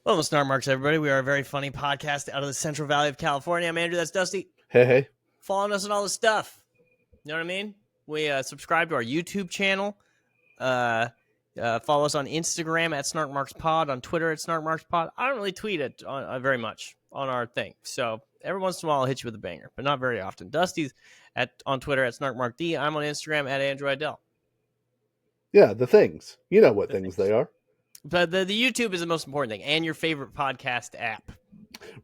Well, Snark Marks, everybody. We are a very funny podcast out of the Central Valley of California. I'm Andrew. That's Dusty. Hey. Following us on all this stuff. You know what I mean? We subscribe to our YouTube channel. Follow us on Instagram at SnarkMarksPod, on Twitter at SnarkMarksPod. I don't really tweet it very much on our thing. So every once in a while I'll hit you with a banger, but not very often. Dusty's on Twitter at SnarkMarkD. I'm on Instagram at Andrew Idell. Yeah, the things. You know what things they are. But the YouTube is the most important thing, and your favorite podcast app.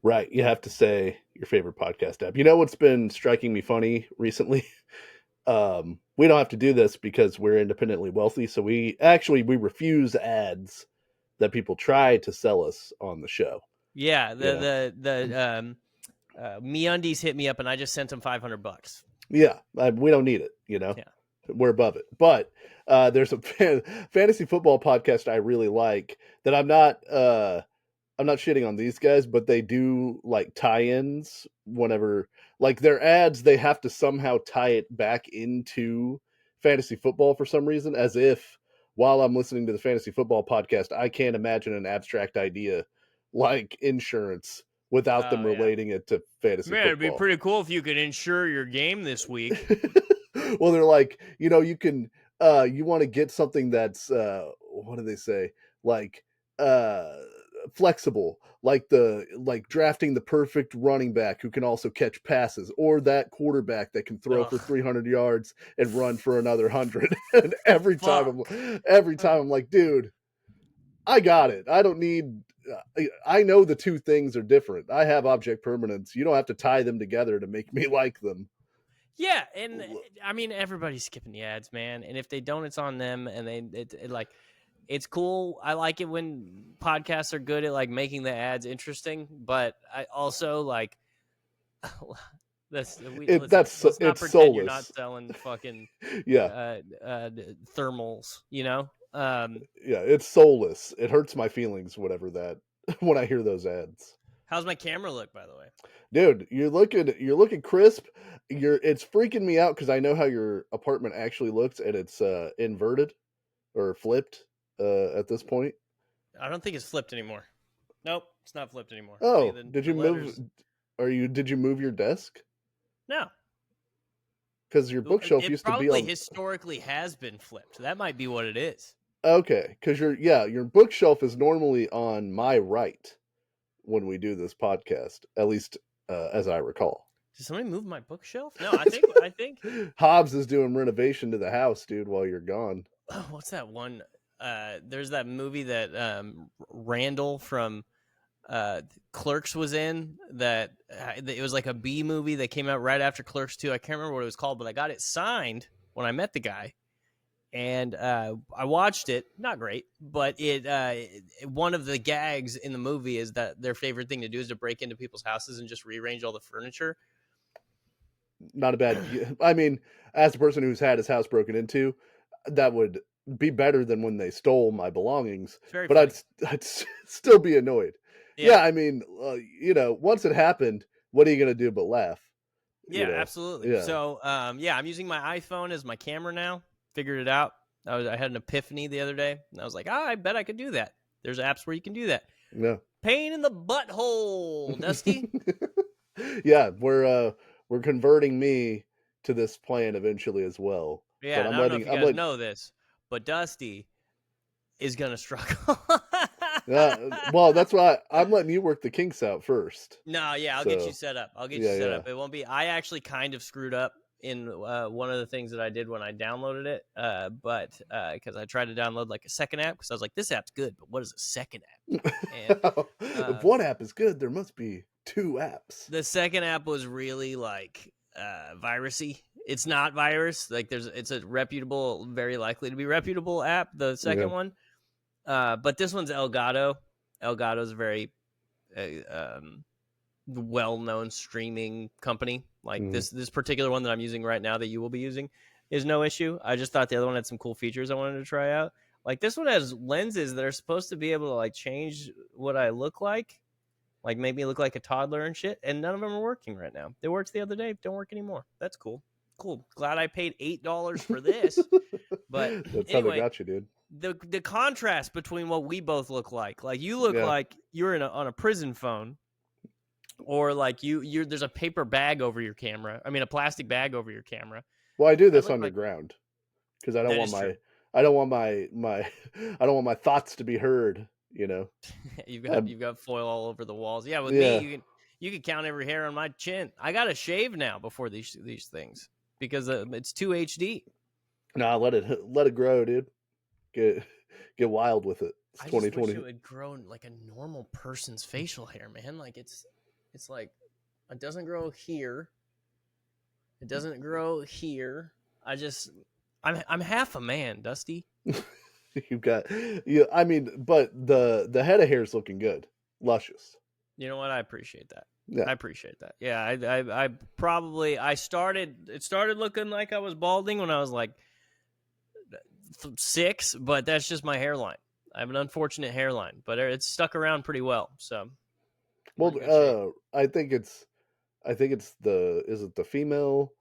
Right. You have to say your favorite podcast app. You know what's been striking me funny recently? We don't have to do this because we're independently wealthy. So we refuse ads that people try to sell us on the show. Yeah. MeUndies hit me up and I just sent them $500. Yeah. We don't need it. Yeah. We're above it. But there's a fantasy football podcast I really like that I'm not shitting on these guys, but they do like tie-ins whenever, like their ads, they have to somehow tie it back into fantasy football for some reason, as if while I'm listening to the fantasy football podcast, I can't imagine an abstract idea like insurance without them relating it to fantasy football. It'd be pretty cool if you could insure your game this week. Well, they're like, you can, you want to get something that's, what do they say? Like, flexible, like drafting the perfect running back who can also catch passes, or that quarterback that can throw for 300 yards and run for another 100. And every time I'm like, dude, I got it. I don't need, I know the two things are different. I have object permanence. You don't have to tie them together to make me like them. Yeah, and I mean, everybody's skipping the ads, man. And if they don't, it's on them. And it's cool. I like it when podcasts are good at like making the ads interesting. But I also like let's not pretend soulless. You're not selling fucking thermals, Yeah, it's soulless. It hurts my feelings, whatever that when I hear those ads. How's my camera look, by the way? Dude, you're looking crisp. It's freaking me out because I know how your apartment actually looks, and it's inverted or flipped at this point. I don't think it's flipped anymore. Nope, it's not flipped anymore. Oh, did you move? Did you move your desk? No, because your bookshelf used to be on. Probably historically has been flipped. That might be what it is. Okay, because your bookshelf is normally on my right when we do this podcast, at least as I recall. Did somebody move my bookshelf? No, I think Hobbs is doing renovation to the house, dude, while you're gone. Oh, what's that one? There's that movie that Randall from Clerks was in. That it was like a B movie that came out right after Clerks 2. I can't remember what it was called, but I got it signed when I met the guy. And I watched it. Not great, but one of the gags in the movie is that their favorite thing to do is to break into people's houses and just rearrange all the furniture. Not a bad. I mean, as a person who's had his house broken into, that would be better than when they stole my belongings. But funny. I'd still be annoyed. Yeah, I mean, once it happened, what are you gonna do but laugh? Yeah, absolutely. Yeah. So, I'm using my iPhone as my camera now. Figured it out. I had an epiphany the other day, and I was like, I bet I could do that. There's apps where you can do that. Yeah. Pain in the butthole, Dusty. Yeah, we're converting me to this plan eventually as well. Yeah, I don't know if you guys know this, but Dusty is gonna struggle. Well, that's why I'm letting you work the kinks out first. No, yeah, I'll get you set up. Up. It won't be. I actually kind of screwed up in one of the things that I did when I downloaded it, but because I tried to download like a second app because I was like, this app's good, but what is a second app? And, if one app is good, there must be two apps. The second app was really like virusy. It's not virus. Like it's a reputable, very likely to be reputable app. The second one, but this one's Elgato. Elgato is a very well-known streaming company. Like this particular one that I'm using right now that you will be using is no issue. I just thought the other one had some cool features I wanted to try out. Like this one has lenses that are supposed to be able to like change what I look like make me look like a toddler and shit. And none of them are working right now. They worked the other day, don't work anymore. That's cool. Glad I paid $8 for this. But that's anyway, how they got you, dude. the contrast between what we both look like you look like you're on a prison phone, or like you're there's a paper bag over your camera. I mean, a plastic bag over your camera. Well, I do this underground because I don't want my I don't want my thoughts to be heard. You know, you've got foil all over the walls. Yeah, with me, you can count every hair on my chin. I got to shave now before these things because it's too HD. Nah, let it grow, dude. Get wild with it. It's 2020. I just wish it would grow like a normal person's facial hair, man. Like it's like it doesn't grow here. It doesn't grow here. I'm half a man, Dusty. You've got I mean, but the head of hair is looking good, luscious. You know what? I appreciate that. Yeah. I appreciate that. Yeah, I probably it started looking like I was balding when I was like 6, but that's just my hairline. I have an unfortunate hairline, but it's stuck around pretty well. So, well, I think it's is it the female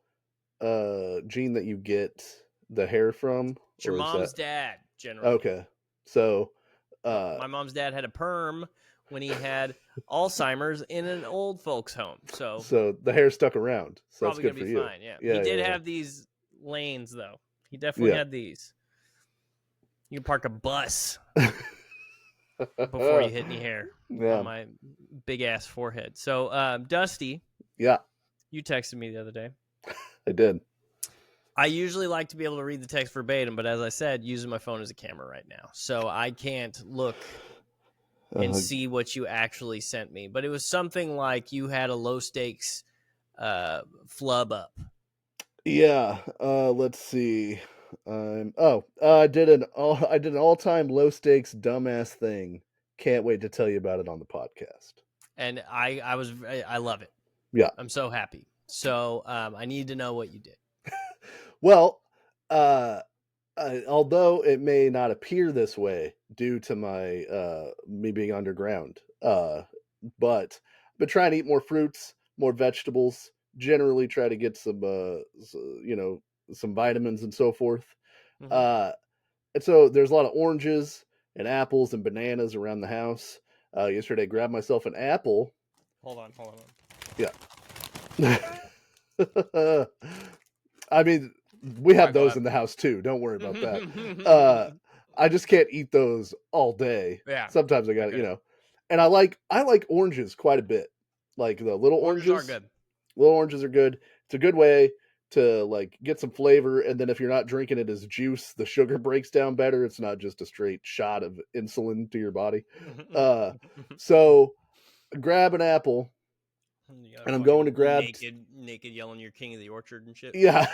gene that you get the hair from? It's your mom's dad, generally. Okay, so my mom's dad had a perm when he had Alzheimer's in an old folks' home. So the hair stuck around. So probably that's good gonna be fine. Yeah. He did have these lanes though. He definitely had these. You can park a bus before you hit any hair on my big ass forehead. So, Dusty. Yeah. You texted me the other day. I did. I usually like to be able to read the text verbatim, but as I said, using my phone as a camera right now. So I can't look and see what you actually sent me. But it was something like you had a low stakes flub up. Yeah. Let's see. I did an all-time low stakes dumbass thing. Can't wait to tell you about it on the podcast. And I love it. Yeah. I'm so happy. So I need to know what you did. Well, although it may not appear this way due to my me being underground, but I've been trying to eat more fruits, more vegetables, generally try to get some some vitamins and so forth. Mm-hmm. And so there's a lot of oranges and apples and bananas around the house. Yesterday I grabbed myself an apple. Hold on. Yeah. I mean, we have those in the house too. Don't worry about that. I just can't eat those all day. Yeah. Sometimes I got to, and I like oranges quite a bit. Like the little oranges are good. Little oranges are good. It's a good way to like get some flavor. And then if you're not drinking it as juice, the sugar breaks down better. It's not just a straight shot of insulin to your body. So grab an apple. And I'm going to grab naked yelling you're king of the orchard and shit. Yeah.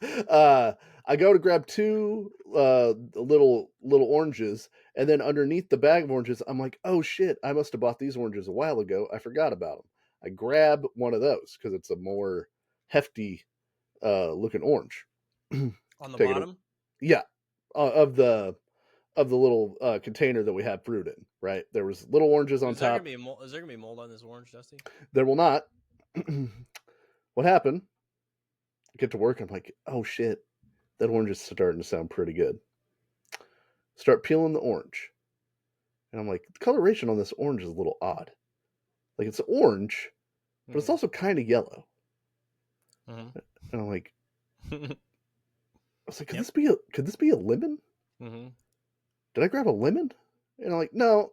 I go to grab 2 little oranges, and then underneath the bag of oranges, I'm like, oh shit, I must have bought these oranges a while ago. I forgot about them. I grab one of those because it's a more hefty looking orange. On the bottom? Yeah. Of the little container that we had fruit in, right? There was little oranges on top. Is there gonna be mold on this orange, Dusty? There will not. What happened? I get to work. I'm like, oh shit, that orange is starting to sound pretty good. Start peeling the orange, and I'm like, the coloration on this orange is a little odd. Like it's orange, but it's also kind of yellow. And I'm like, I was like, could this be a lemon? Did I grab a lemon? And I'm like, no,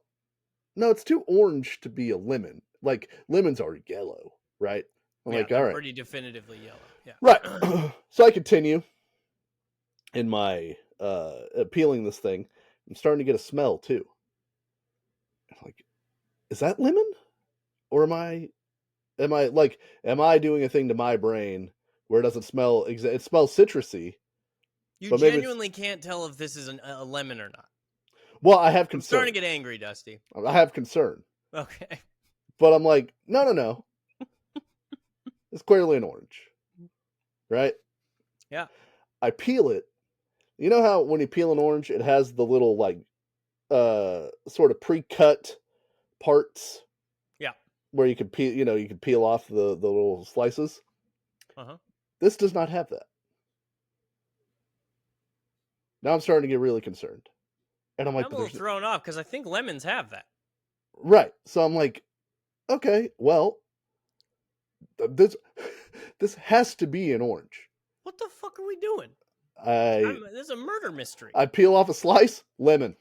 it's too orange to be a lemon. Like lemons are yellow, right? I'm like, all right, pretty definitively yellow. Yeah, right. So I continue in my peeling this thing. I'm starting to get a smell too. I'm like, is that lemon, or am I doing a thing to my brain where it doesn't smell? It smells citrusy. You genuinely can't tell if this is a lemon or not. Well, I have concern. I'm starting to get angry, Dusty. I have concern. Okay. But I'm like, no. It's clearly an orange. Right? Yeah. I peel it. You know how when you peel an orange, it has the little like sort of pre-cut parts? Yeah. Where you can peel off the little slices? Uh-huh. This does not have that. Now I'm starting to get really concerned. And I'm like, I'm a little thrown off because I think lemons have that. Right. So I'm like, okay, well, this has to be an orange. What the fuck are we doing? This is a murder mystery. I peel off a slice, lemon.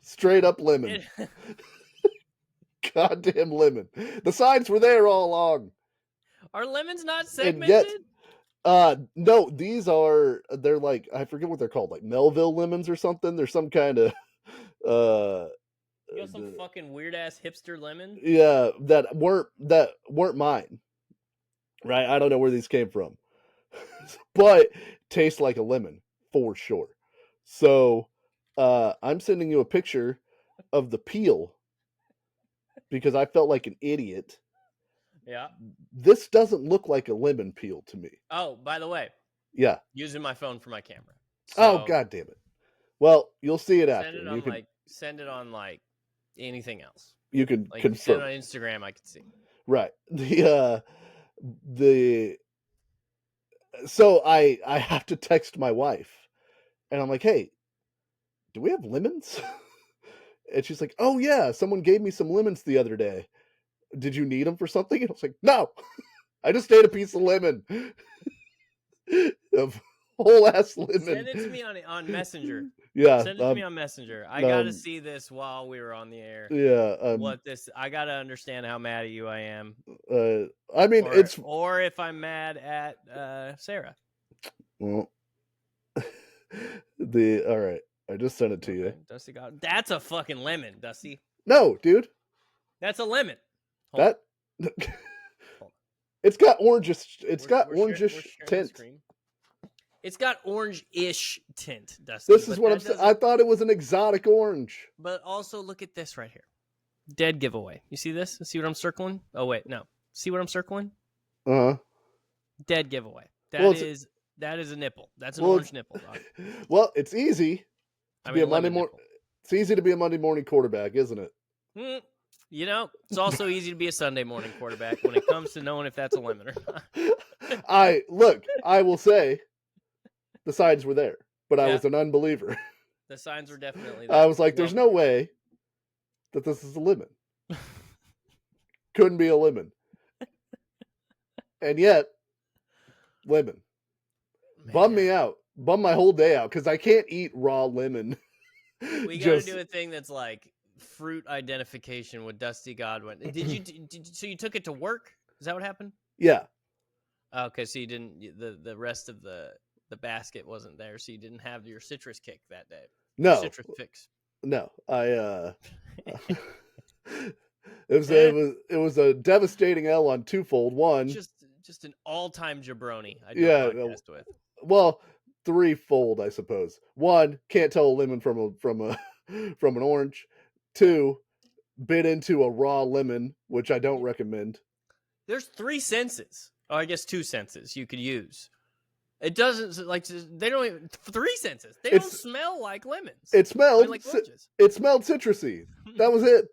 Straight up lemon. Goddamn lemon. The signs were there all along. Are lemons not segmented? No, they're like, I forget what they're called, like Melville lemons or something. There's some kind of you got some fucking weird ass hipster lemon? Yeah, that weren't mine. Right? I don't know where these came from. But taste like a lemon for sure. So I'm sending you a picture of the peel because I felt like an idiot. Yeah. This doesn't look like a lemon peel to me. Oh, by the way. Yeah. Using my phone for my camera. So, god damn it. Well, you'll see it after. Send it on like anything else. You can like, confirm. Send it on Instagram, I can see. Right. So I have to text my wife and I'm like, hey, do we have lemons? And she's like, oh yeah, someone gave me some lemons the other day. Did you need them for something? And I was like, no, I just ate a piece of lemon. Of whole ass lemon. Send it to me on Messenger. Yeah. Send it to me on Messenger. I gotta see this while we were on the air. Yeah. I gotta understand how mad at you I am. I mean, or if I'm mad at Sarah. Well, all right. I just sent it to you. Dusty that's a fucking lemon, Dusty. No, dude. That's a lemon. It's got orangish. It's got orangish tint. It's got orange-ish tint, Dusty. This is what I'm saying. I thought it was an exotic orange. But also look at this right here. Dead giveaway. You see this? See what I'm circling? Oh wait, no. See what I'm circling? Dead giveaway. That is a nipple. That's an orange nipple. Well, it's easy to be a Monday morning. It's easy to be a Monday morning quarterback, isn't it? You know, it's also easy to be a Sunday morning quarterback when it comes to knowing if that's a lemon or not. I will say the signs were there, but I was an unbeliever. The signs were definitely there. I was like, there's no way that this is a lemon. Couldn't be a lemon. And yet, lemon. Bum me out. Bum my whole day out because I can't eat raw lemon. We got to do a thing that's like fruit identification with Dusty Godwin. So you took it to work? Is that what happened? Yeah. Okay, so you didn't. The rest of the basket wasn't there, so you didn't have your citrus kick that day. No. Citrus fix. No, it was a devastating L on twofold. One, just an all-time jabroni. I podcast with. Well, threefold, I suppose. One, can't tell a lemon from an orange. Two, bit into a raw lemon, which I don't recommend. There's 3 senses. Oh, I guess 2 senses you could use. It doesn't like they don't even 3 senses. They don't smell like lemons. It smelled like oranges. It smelled citrusy. That was it.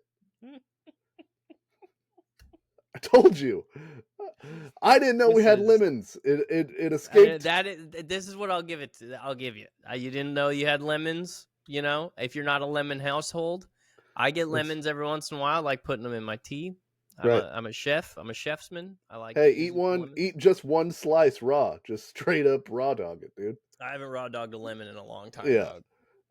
I told you. I didn't know we had lemons. It escaped. This is what I'll give it to. I'll give you. You didn't know you had lemons. You know, if you're not a lemon household, I get lemons every once in a while. I like putting them in my tea. I'm a chef. I'm a chefsman. I like. Hey, eat just one slice raw. Just straight up raw dog it, dude. I haven't raw dogged a lemon in a long time. Yeah,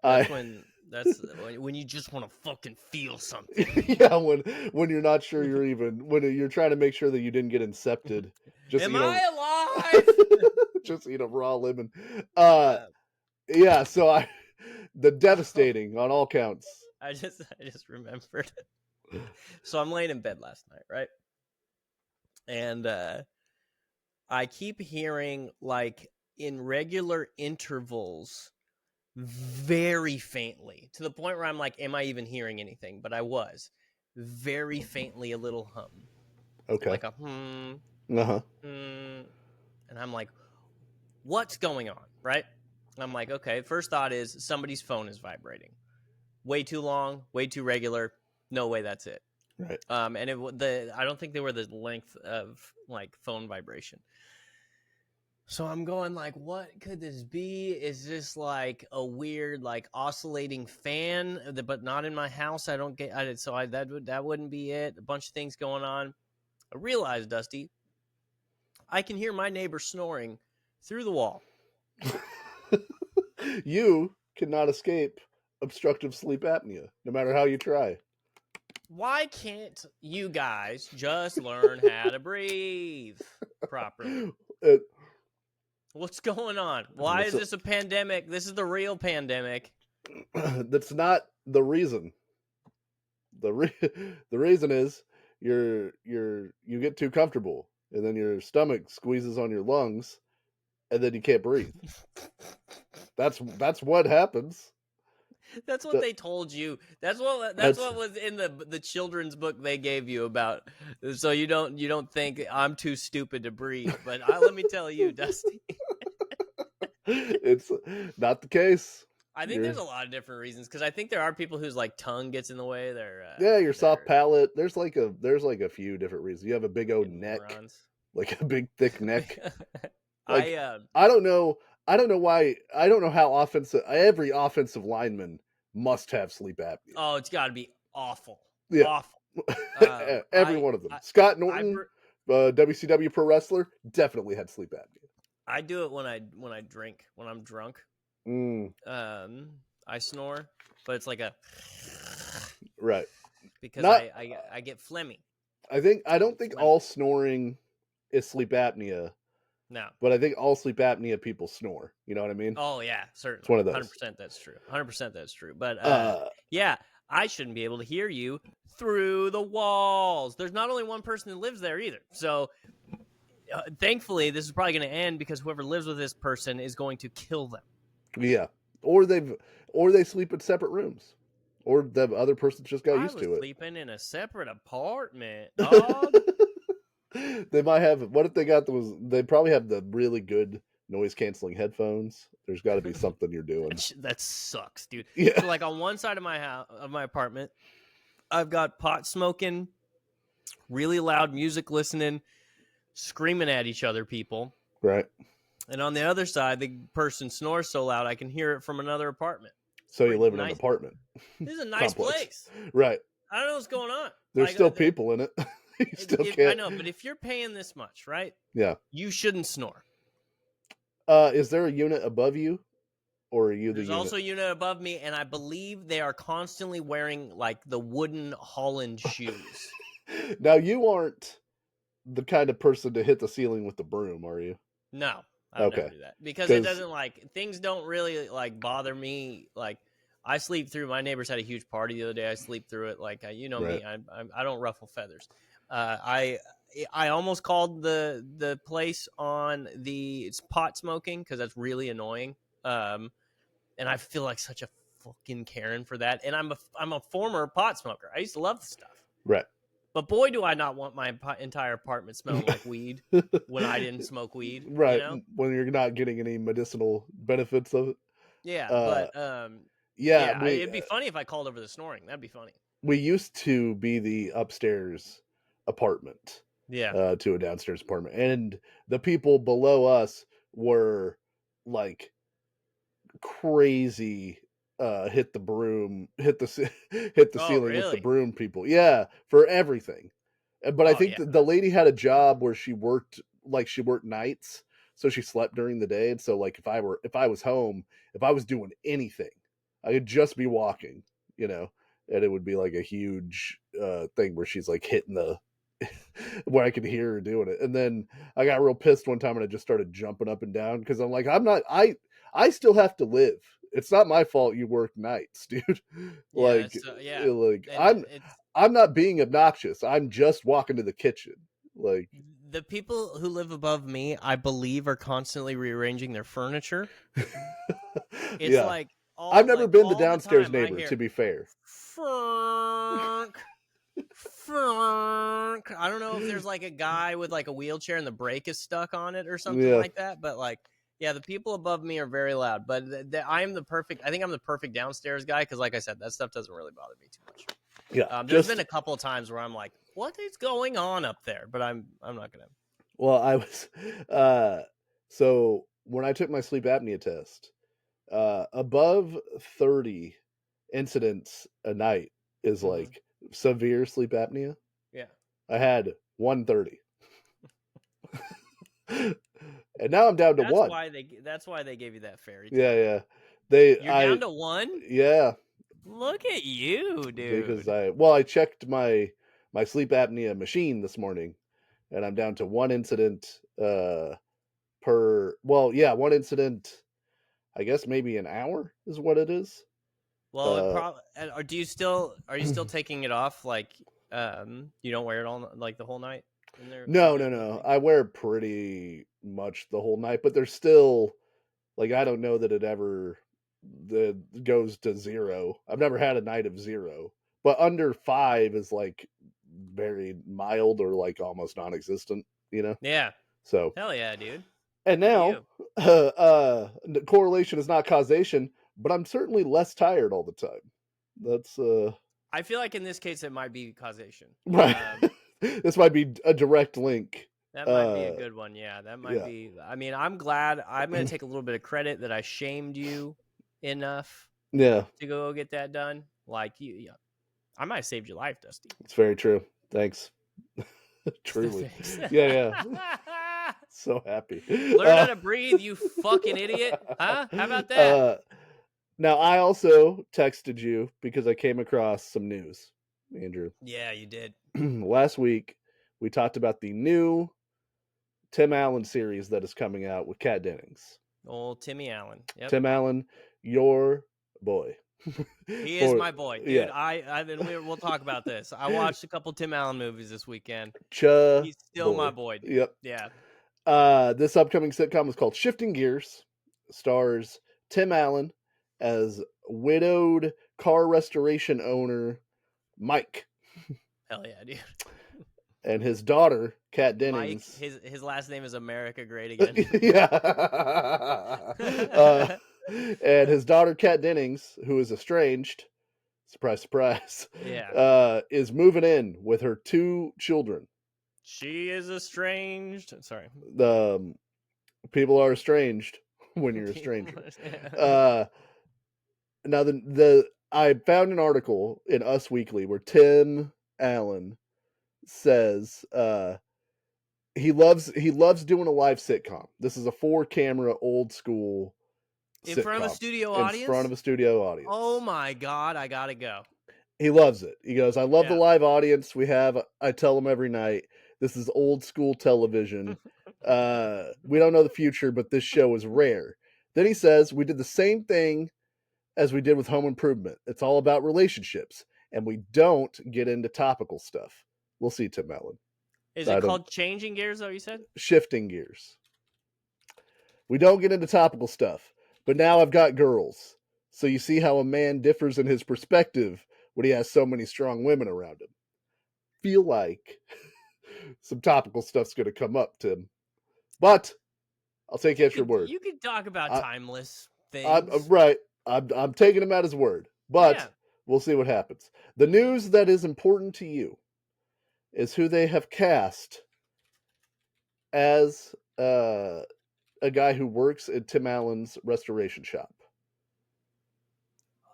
dog. That's when you just want to fucking feel something. Yeah, when you're not sure when you're trying to make sure that you didn't get incepted. Am I alive? Just eat a raw lemon. Yeah. So the devastating on all counts. I just remembered. So I'm laying in bed last night, right? And I keep hearing, like, in regular intervals, very faintly, to the point where I'm like, am I even hearing anything? But I was very faintly a little hum. Okay. Like a and I'm like, what's going on, right? And I'm like, okay, first thought is somebody's phone is vibrating. Way too long, way too regular. No way, that's it. Right. And I don't think they were the length of like phone vibration. So I'm going like, what could this be? Is this like a weird, like oscillating fan, but not in my house? I don't get it. So that wouldn't be it. A bunch of things going on. I realized, Dusty, I can hear my neighbor snoring through the wall. You cannot escape obstructive sleep apnea, no matter how you try. Why can't you guys just learn how to breathe properly? What's going on? Why is this a pandemic? This is the real pandemic. That's not the reason. The reason is you get too comfortable, and then your stomach squeezes on your lungs, and then you can't breathe. That's what happens. That's what they told you. That's what was in the children's book they gave you about. So you don't think I'm too stupid to breathe. But let me tell you, Dusty, it's not the case. I think there's a lot of different reasons, because I think there are people whose like tongue gets in the way. Your soft palate. There's like a few different reasons. You have a big old neck, like a big thick neck. Like, I don't know why. I don't know how every offensive lineman must have sleep apnea. Oh, it's got to be awful. Yeah. Awful. Every one of them. Scott Norton, WCW pro wrestler, definitely had sleep apnea. I do it when I drink, when I'm drunk. I snore, but it's like a right, because I get phlegmy. I don't think all snoring is sleep apnea. No, but I think all sleep apnea people snore. You know what I mean? Oh yeah, certainly. It's one of those. 100% that's true. 100% that's true. But yeah, I shouldn't be able to hear you through the walls. There's not only one person that lives there either. So thankfully, this is probably going to end because whoever lives with this person is going to kill them. Yeah, or they sleep in separate rooms, or the other person just got used to it. Sleeping in a separate apartment, dog. They might have. What if they got those? They probably have the really good noise canceling headphones. There's got to be something you're doing. That sucks, dude. Yeah. So like on one side of my house, of my apartment, I've got pot smoking, really loud music listening, screaming at each other people. Right. And on the other side, the person snores so loud I can hear it from another apartment. So you live in an apartment. This is a nice place. Right. I don't know what's going on. There's still people in it. I know, but if you're paying this much, right? Yeah. You shouldn't snore. Is there a unit above you? Or are you the unit? There's also a unit above me, and I believe they are constantly wearing like the wooden Holland shoes. Now, you aren't the kind of person to hit the ceiling with the broom, are you? No. I would never do that. Because it doesn't things don't really bother me. Like, I sleep through. My neighbors had a huge party the other day. I sleep through it. Like, you know me, I don't ruffle feathers. I almost called the place on it's pot smoking because that's really annoying. And I feel like such a fucking Karen for that. And I'm a former pot smoker. I used to love the stuff. Right. But boy, do I not want my entire apartment smelling like weed when I didn't smoke weed. Right. You know? When you're not getting any medicinal benefits of it. Yeah. It'd be funny if I called over the snoring. That'd be funny. We used to be the upstairs apartment. Yeah. To a downstairs apartment. And the people below us were like crazy hit the ceiling with the broom people. Yeah, for everything. But I think the lady had a job where she worked nights, so she slept during the day. And so like if I was home, if I was doing anything, I could just be walking, and it would be like a huge thing where she's like hitting where I could hear her doing it. And then I got real pissed one time and I just started jumping up and down because I'm like, I still have to live. It's not my fault you work nights, dude. I'm not being obnoxious. I'm just walking to the kitchen. Like, the people who live above me, I believe, are constantly rearranging their furniture. It's like I've never been the downstairs neighbor, to be fair. I don't know if there's like a guy with like a wheelchair and the brake is stuck on it or something like that, but like, yeah, the people above me are very loud, but I think I'm the perfect downstairs guy because, like I said, that stuff doesn't really bother me too much. Yeah, there's been a couple of times where I'm like, "What is going on up there?" But I'm not gonna. Well, I was So when I took my sleep apnea test, above 30 incidents a night is like severe sleep apnea. Yeah. I had 130. And now I'm down to That's 1. why they gave you that fairy tale. Yeah, yeah. You're down to 1? Yeah. Look at you, Because dude. I checked my sleep apnea machine this morning, and I'm down to 1 incident one incident, I guess maybe an hour is what it is. Well, are you still taking it off? Like, you don't wear it all like the whole night in there? No. I wear pretty much the whole night, but there's still, like, I don't know that it ever goes to 0. I've never had a night of 0, but under 5 is like very mild or like almost non-existent, Yeah. So Hell yeah, dude. and Good for now, you. The correlation is not causation, but I'm certainly less tired all the time. That's I feel like in this case it might be causation. right. This might be a direct link. That might be a good one. Yeah, that might yeah. be. I mean, I'm glad. I'm going to take a little bit of credit that I shamed you enough Yeah. to go get that done. Like I might have saved your life, Dusty. It's very true. Thanks. Truly. Yeah. So happy. Learn how to breathe, you fucking idiot. Huh? How about that? Now, I also texted you because I came across some news, Andrew. Yeah, you did. Last week, we talked about the new Tim Allen series that is coming out with Kat Dennings. Old Timmy Allen. Yep. Tim Allen, your boy. He is my boy, dude. Yeah. We'll talk about this. I watched a couple Tim Allen movies this weekend. He's still my boy, dude. Yep. Yeah. This upcoming sitcom is called Shifting Gears. Stars Tim Allen as widowed car restoration owner Mike. Hell yeah, dude. And his daughter, Kat Dennings. Mike, his last name is America Great Again. Yeah. And his daughter, Kat Dennings, who is estranged, surprise, surprise, is moving in with her 2 children. She is estranged. Sorry. People are estranged when you're a stranger. Now, I found an article in Us Weekly where Tim Allen says he loves doing a live sitcom. This is a 4-camera old school in sitcom. front of a studio audience. In front of a studio audience. Oh my god, I gotta go. He loves it. He goes, I love the live audience we have. I tell them every night, this is old school television. We don't know the future, but this show is rare. Then he says, we did the same thing as we did with Home Improvement. It's all about relationships, and we don't get into topical stuff. We'll see, Tim Allen. Is it called Changing Gears, though, you said? Shifting Gears. We don't get into topical stuff, but now I've got girls. So you see how a man differs in his perspective when he has so many strong women around him. Feel like some topical stuff's going to come up, Tim. But I'll take you at your word. You can talk about timeless things. I'm taking him at his word. But we'll see what happens. The news that is important to you is who they have cast as a guy who works at Tim Allen's restoration shop.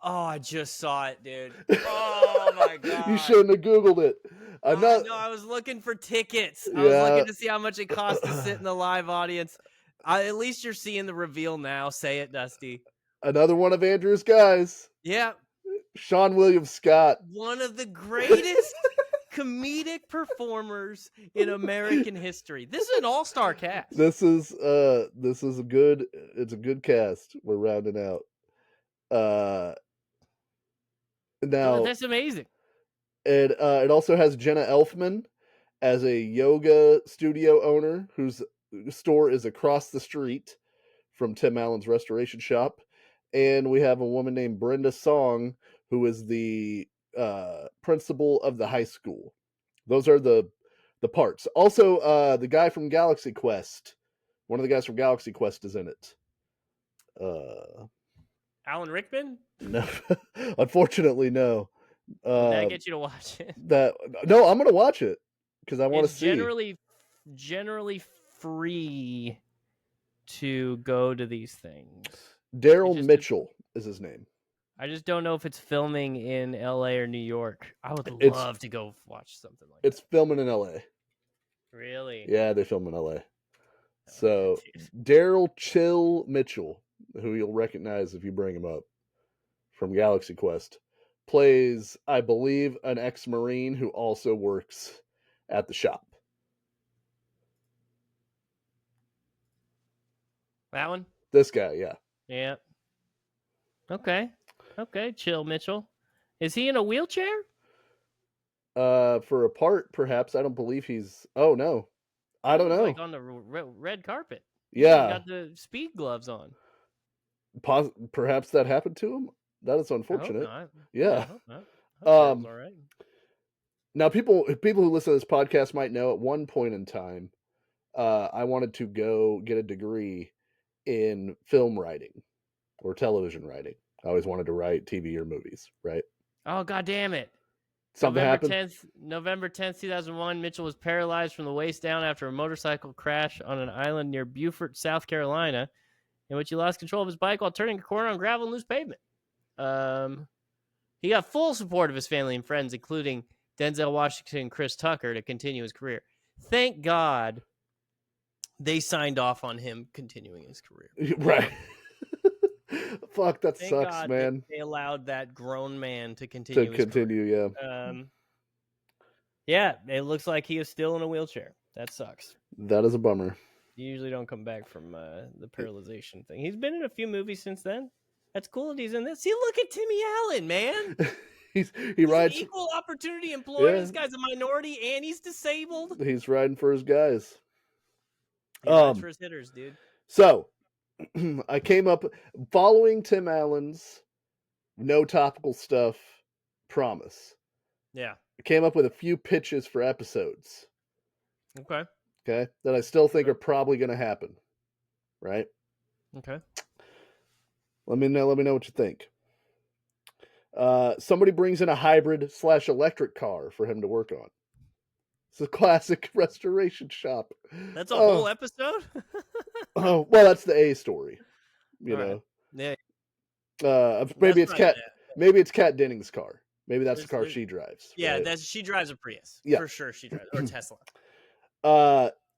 Oh, I just saw it, dude. Oh my god! You shouldn't have Googled it. No, I was looking for tickets. I was looking to see how much it cost to sit in the live audience. At least you're seeing the reveal now. Say it, Dusty. Another one of Andrew's guys. Yeah. Sean William Scott. One of the greatest comedic performers in American history. This is an all-star cast. This is a good cast we're rounding out. Now that's amazing. It also has Jenna Elfman as a yoga studio owner whose store is across the street from Tim Allen's restoration shop. And we have a woman named Brenda Song, who is the principal of the high school. Those are the parts. Also, the guy from Galaxy Quest, one of the guys from Galaxy Quest is in it. Alan Rickman? No, unfortunately, no. Did that get you to watch it? No, I'm gonna watch it because I want to see. Generally free to go to these things? Daryl Mitchell is his name. I just don't know if it's filming in LA or New York. I would love to go watch something like that. It's filming in LA. Really? Yeah, they film in LA. So Daryl Chill Mitchell, who you'll recognize if you bring him up from Galaxy Quest, plays, I believe, an ex-Marine who also works at the shop. That one? This guy, yeah. Yeah. Okay. Chill Mitchell. Is he in a wheelchair? For a part, perhaps. I don't believe he's. Oh no, I don't know. Like on the red carpet. Yeah, got the speed gloves on. Perhaps that happened to him. That is unfortunate. I hope not. Yeah. I hope not. All right. Now, people who listen to this podcast might know at one point in time, I wanted to go get a degree in film writing or television writing. I always wanted to write TV or movies, right? Oh, God damn it. Something happened? November 10th, 2001, Mitchell was paralyzed from the waist down after a motorcycle crash on an island near Beaufort, South Carolina, in which he lost control of his bike while turning a corner on gravel and loose pavement. He got full support of his family and friends, including Denzel Washington and Chris Tucker, to continue his career. Thank God they signed off on him continuing his career. Right. Fuck, that Thank sucks, God man. They allowed that grown man to continue his career. Yeah. Yeah, it looks like he is still in a wheelchair. That sucks. That is a bummer. You usually don't come back from the paralyzation thing. He's been in a few movies since then. That's cool that he's in this. See, look at Timmy Allen, man. He's rides an equal opportunity employee. Yeah. This guy's a minority and he's disabled. He's riding for his guys. He rides for his hitters, dude. So I came up following Tim Allen's no topical stuff promise. Yeah. I came up with a few pitches for episodes. Okay. That I still think are probably going to happen. Right? Okay. Let me know what you think. Somebody brings in a hybrid/electric car for him to work on. It's a classic restoration shop. That's a whole episode? Oh, well, that's the A story. You know. Right. Yeah. Maybe it's Kat Dennings' car. Maybe that's the car she drives. Yeah, right? She drives a Prius. Yeah. For sure she drives. Or Tesla.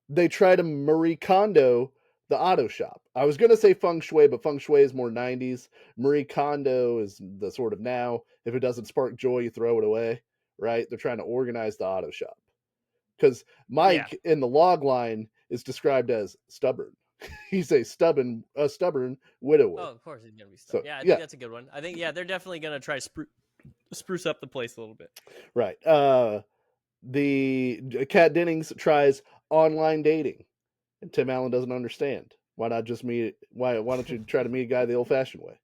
They try to Marie Kondo the auto shop. I was going to say feng shui, but feng shui is more 90s. Marie Kondo is the sort of now. If it doesn't spark joy, you throw it away, right? They're trying to organize the auto shop. Because Mike in the log line is described as stubborn. He's a stubborn widower. Oh, of course he's going to be stubborn. So, I think that's a good one. I think, they're definitely going to try to spruce up the place a little bit. Right. The Kat Dennings tries online dating. And Tim Allen doesn't understand. Why not just meet? Why don't you try to meet a guy the old-fashioned way?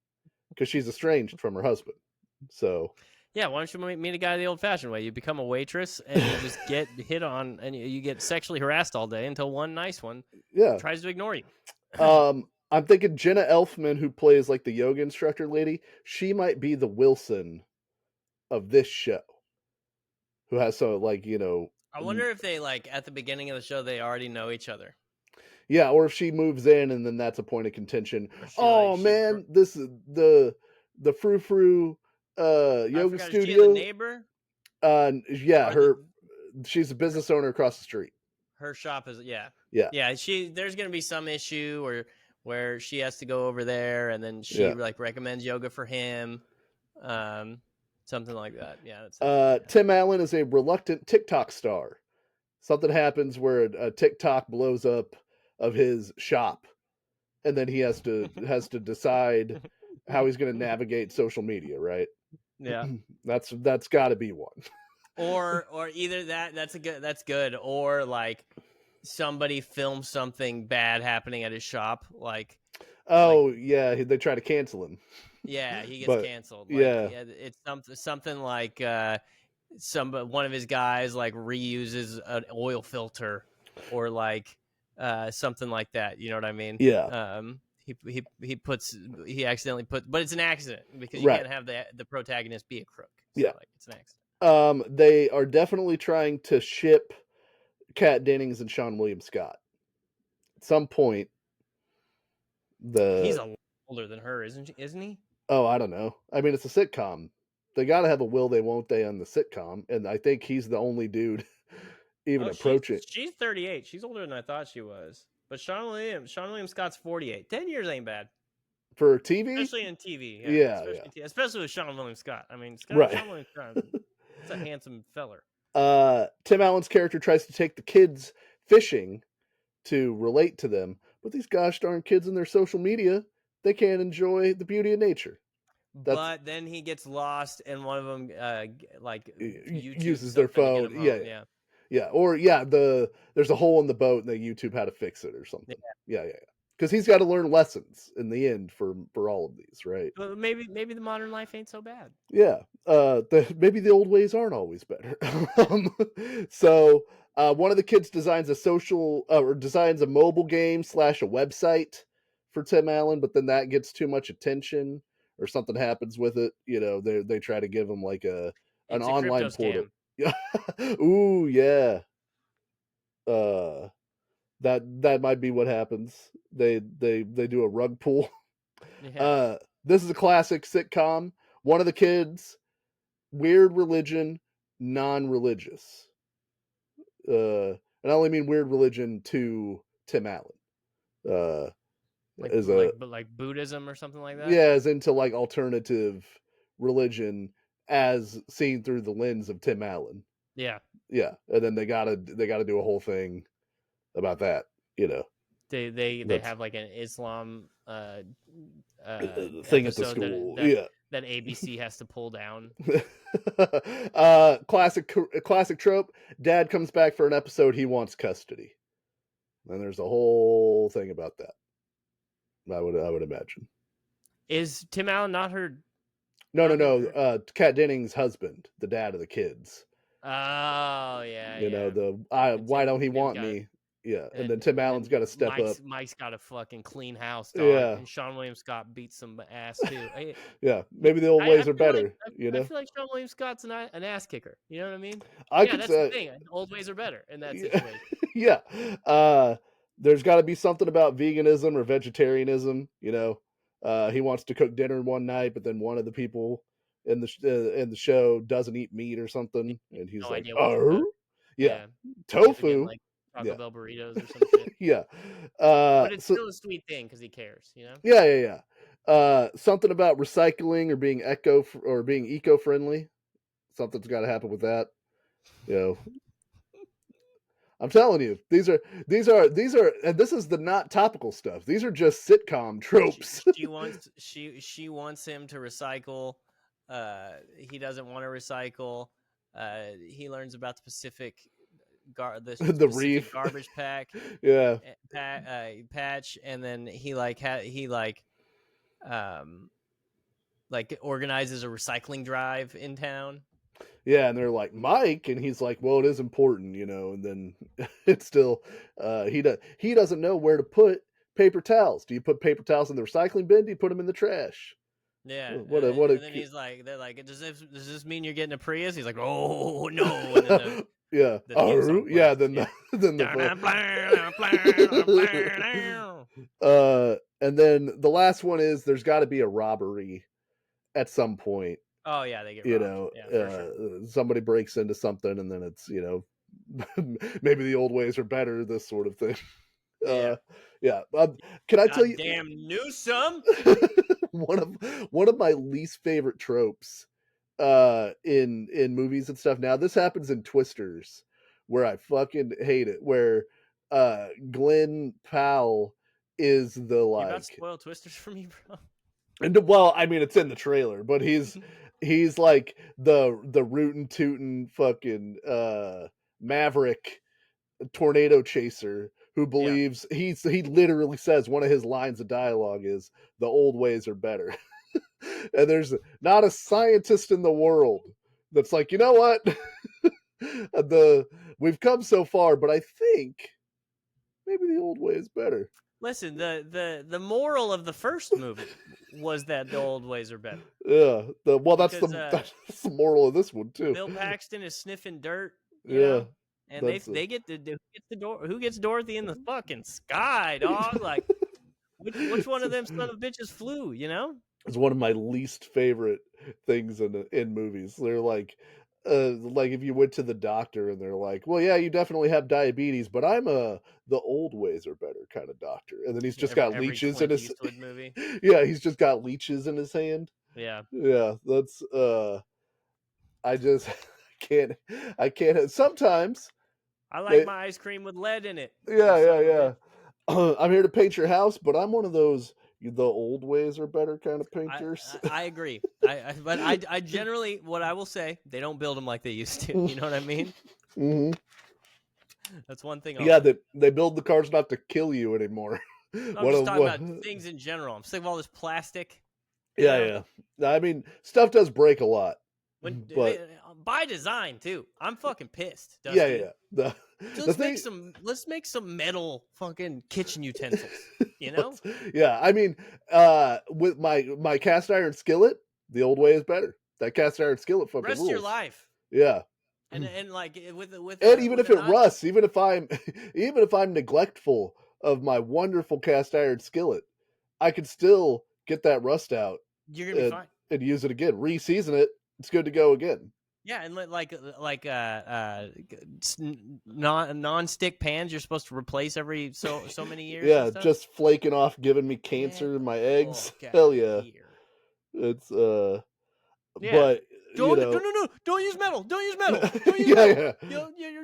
Because she's estranged from her husband. So yeah, why don't you meet a guy the old-fashioned way? You become a waitress and you just get hit on, and you get sexually harassed all day until one nice one tries to ignore you. I'm thinking Jenna Elfman, who plays like the yoga instructor lady. She might be the Wilson of this show. Who has so I wonder if they at the beginning of the show they already know each other. Yeah, or if she moves in and then that's a point of contention. This is the Frou Frou yoga studio. Is she the neighbor? She's a business owner across the street. Her shop is Yeah. There's gonna be some issue where she has to go over there and then she recommends yoga for him. Something like that. Yeah. Tim Allen is a reluctant TikTok star. Something happens where a TikTok blows up of his shop, and then he has to decide how he's going to navigate social media, right? Yeah, that's got to be one. Or either that's good, or somebody films something bad happening at his shop, they try to cancel him. Yeah, he gets canceled. It's something like one of his guys reuses an oil filter, or something like that. You know what I mean? Yeah. He accidentally put, but it's an accident because you can't have the protagonist be a crook. So, it's an accident. They are definitely trying to ship Kat Dennings and Sean William Scott. At some point, He's The a lot older than her, isn't he? Oh, I don't know. I mean, it's a sitcom. They got to have a will they won't they on the sitcom, and I think he's the only dude even Oh, approaching she's 38. She's older than I thought she was. But Sean William Scott's 48. 10 years ain't bad. for TV. Especially in TV, yeah. Yeah, Especially yeah, in TV. Especially with Sean William Scott. I mean, right. Sean William Scott, it's a handsome feller. Tim Allen's character tries to take the kids fishing to relate to them, but these gosh darn kids in their social media, they can't enjoy the beauty of nature. That's But then he gets lost, and one of them like YouTube uses their something to get phone. him Yeah, home. Yeah. yeah, or there's a hole in the boat and they YouTube how to fix it or Yeah. something. Yeah. Because he's got to learn lessons in the end for all of these, right? But maybe the modern life ain't so bad. Yeah. Maybe the old ways aren't always better. So one of the kids designs a or designs a mobile game / a website for Tim Allen, but then that gets too much attention or something happens with it. They try to give him like an It's a crypto online portal. scam. Yeah. Ooh, yeah. Uh, that might be what happens. They do a rug pull. Yeah. This is a classic sitcom. One of the kids, weird religion, non-religious. And I only mean weird religion to Tim Allen. Is like Buddhism or something like that. Is into like alternative religion as seen through the lens of Tim Allen. Yeah. Yeah, and then they gotta do a whole thing about that. They have like an Islam thing at the episode school. that ABC has to pull down. Classic trope. Dad comes back for an episode. He wants custody. And there's a whole thing about that. I would imagine. Is Tim Allen not her? No. Kat Dennings' husband, the dad of the kids. Oh yeah. Why don't he want me? Yeah, and then Tim Allen's got to step up. Mike's got a fucking clean house, dog. Yeah, and Sean William Scott beats some ass too. Yeah, maybe the old ways are better. I feel like Sean William Scott's an ass kicker. You know what I mean? That's the thing. Old ways are better in that situation. Yeah. There's got to be something about veganism or vegetarianism. He wants to cook dinner one night, but then one of the people in the show doesn't eat meat or something, and he's like, "Oh, yeah, tofu." Like Taco Bell burritos or some shit. Yeah. But it's still a sweet thing because he cares, Yeah. Something about recycling or being eco-friendly. Something's got to happen with that. I'm telling you, these are, and this is the not topical stuff. These are just sitcom tropes. She wants him to recycle. He doesn't want to recycle. He learns about the Pacific the reef garbage pack. Yeah. Patch, and then he organizes a recycling drive in town. Yeah, and they're like, Mike, and he's like, well, it is important, and then it's still he doesn't know where to put paper towels. Do you put paper towels in the recycling bin? Do you put them in the trash? Yeah. And then he's like, they're like, does this mean you're getting a Prius? He's like, oh no. And then yeah. And then the last one is there's got to be a robbery at some point. Oh yeah, they get robbed. Sure. Somebody breaks into something, and then it's maybe the old ways are better. This sort of thing. Yeah. Can I tell you? Damn Newsome. one of my least favorite tropes in movies and stuff. Now this happens in Twisters, where I fucking hate it. Where Glenn Powell is the You about to spoil Twisters for me, bro? And well, I mean, it's in the trailer, but he's like the rootin' tootin' fucking maverick tornado chaser who believes he literally says one of his lines of dialogue is the old ways are better. And there's not a scientist in the world that's like, you know what? We've come so far, but I think maybe the old way is better. Listen, the moral of the first movie was that the old ways are better. Yeah. That's the moral of this one too. Bill Paxton is sniffing dirt. Yeah. And they get who gets Dorothy in the fucking sky, dog? Like Which one of them son of bitches flew? You know. It's one of my least favorite things in movies. They're like if you went to the doctor and they're like, "Well, yeah, you definitely have diabetes, but I'm the old ways are better kind of doctor." And then he's just got Every leeches in Clint his Eastwood movie. yeah, he's just got leeches in his hand. Yeah, Yeah, that's I just I can't sometimes I like they my ice cream with lead in it. You yeah, son yeah, of a bitch. yeah. I'm here to paint your house, but I'm one of those the old ways are better kind of I painters. I agree. But I generally what I will say they don't build them like they used to. You know what I mean? hmm That's one thing I'll Yeah, say. they build the cars not to kill you anymore. I'm What a just talking what? about things in general. I'm sick of all this plastic. You Yeah, know, yeah. I mean, stuff does break a lot, when but by design too. I'm fucking pissed, yeah, Dusty. yeah. The So the thing, let's make some metal fucking kitchen utensils. You know, let's, yeah. I mean, with my cast iron skillet, the old way is better. That cast iron skillet fucking rest of your rules. life. Yeah. And like And even with if a it not rusts, even if I'm even if I'm neglectful of my wonderful cast iron skillet, I could still get that rust out you're gonna be and fine. use it again. Reseason it. It's good to go again. Yeah, and non-stick pans you're supposed to replace every so many years and Yeah, stuff. just flaking off, giving me Get cancer in my the eggs. fuck out Hell of yeah. here. It's Yeah. but you know No. Don't use metal. Don't use metal. Don't use yeah, metal. yeah.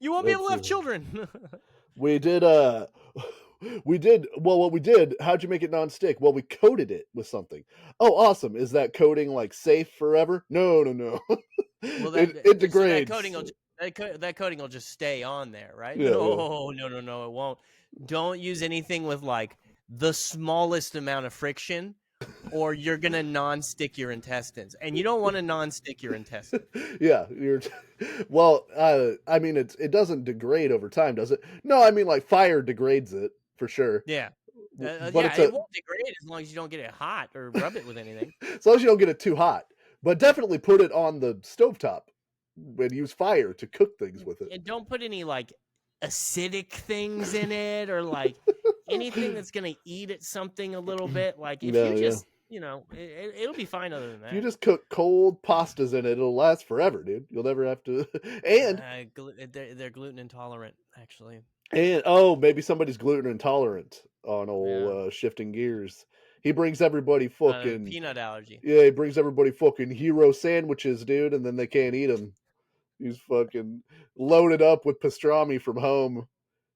You won't be able That's to have children. we did we did well what we did, how'd you make it non-stick? Well, we coated it with something. Oh, awesome. Is that coating like safe forever? No, no, no. Well, it so degrades. that coating will just stay on there, right? Yeah, yeah. No, it won't. Don't use anything with like the smallest amount of friction, or you're gonna non-stick your intestines, and you don't want to non-stick your intestines. Yeah, you're well, I mean it doesn't degrade over time, does it? No, I mean like fire degrades it for sure. Yeah, But yeah, it's it a won't degrade as long as you don't get it hot or rub it with anything. as long as you don't get it too hot. But definitely put it on the stovetop and use fire to cook things with it. And don't put any like acidic things in it or like anything that's gonna eat at something a little bit. Like if No, you yeah. just it'll be fine other than If you that. just cook cold pastas in it, it'll last forever, dude. You'll never have to. And They're gluten intolerant, actually. oh, maybe somebody's gluten intolerant on old Yeah, shifting gears. He brings everybody fucking peanut allergy. yeah. He brings everybody fucking hero sandwiches, dude, and then they can't eat them. He's fucking loaded up with pastrami from home.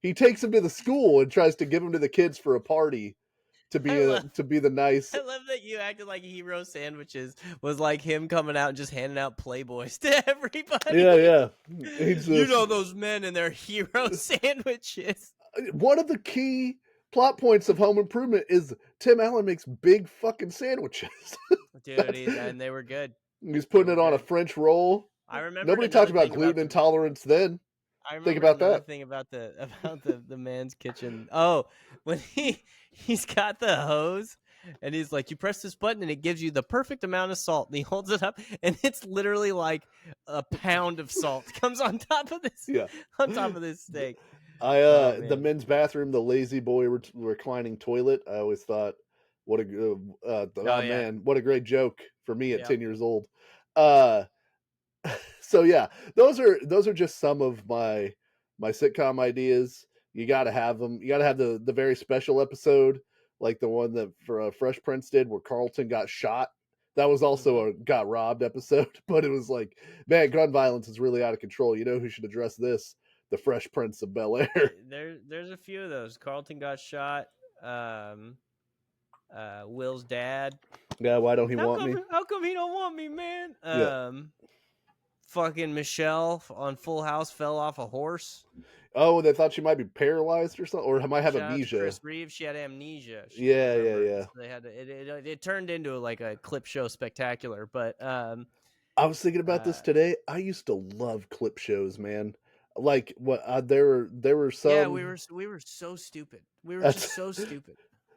He takes them to the school and tries to give them to the kids for a party I love to be the nice. I love that you acted like hero sandwiches was like him coming out and just handing out Playboys to Yeah, everybody. yeah. He's You just know those men and their hero sandwiches. one of the key plot points of Home Improvement is Tim Allen makes big fucking sandwiches. Dude, That's and they were good. he's They putting were it on a good. French roll. I remembered Nobody talked another about thing about gluten intolerance then. I Think remembered about another that. thing about the man's kitchen. Oh, when he's got the hose and he's like, you press this button and it gives you the perfect amount of salt. And he holds it up and it's literally like a pound of salt comes Yeah. on top of this steak. I Oh the man. men's bathroom, the lazy boy reclining toilet. I always thought, what a Oh oh yeah. man, what a great joke for me at Yep. 10 years old. Uh, so yeah, those are just some of my sitcom ideas. You got to have them. You got to have the very special episode, like the one that for Fresh Prince did, where Carlton got shot. That was Mm-hmm. also a got robbed episode, but it was like, man, gun violence is really out of control. You know who should address this? The Fresh Prince of Bel Air. There's a few of those. Carlton got shot. Um, Will's dad. Yeah, why don't he want me? How come he don't want me, man? Yeah. Fucking Michelle on Full House fell off a horse. Oh, they thought she might be paralyzed or something, or might have Shout out to amnesia. Chris Reeves. She had amnesia. She couldn't Yeah, yeah, remember. yeah. So they had to. It turned into like a clip show spectacular. But I was thinking about this uh, today. I used to love clip shows, man. Like what there were yeah, some we were so stupid. We were that's just so stupid.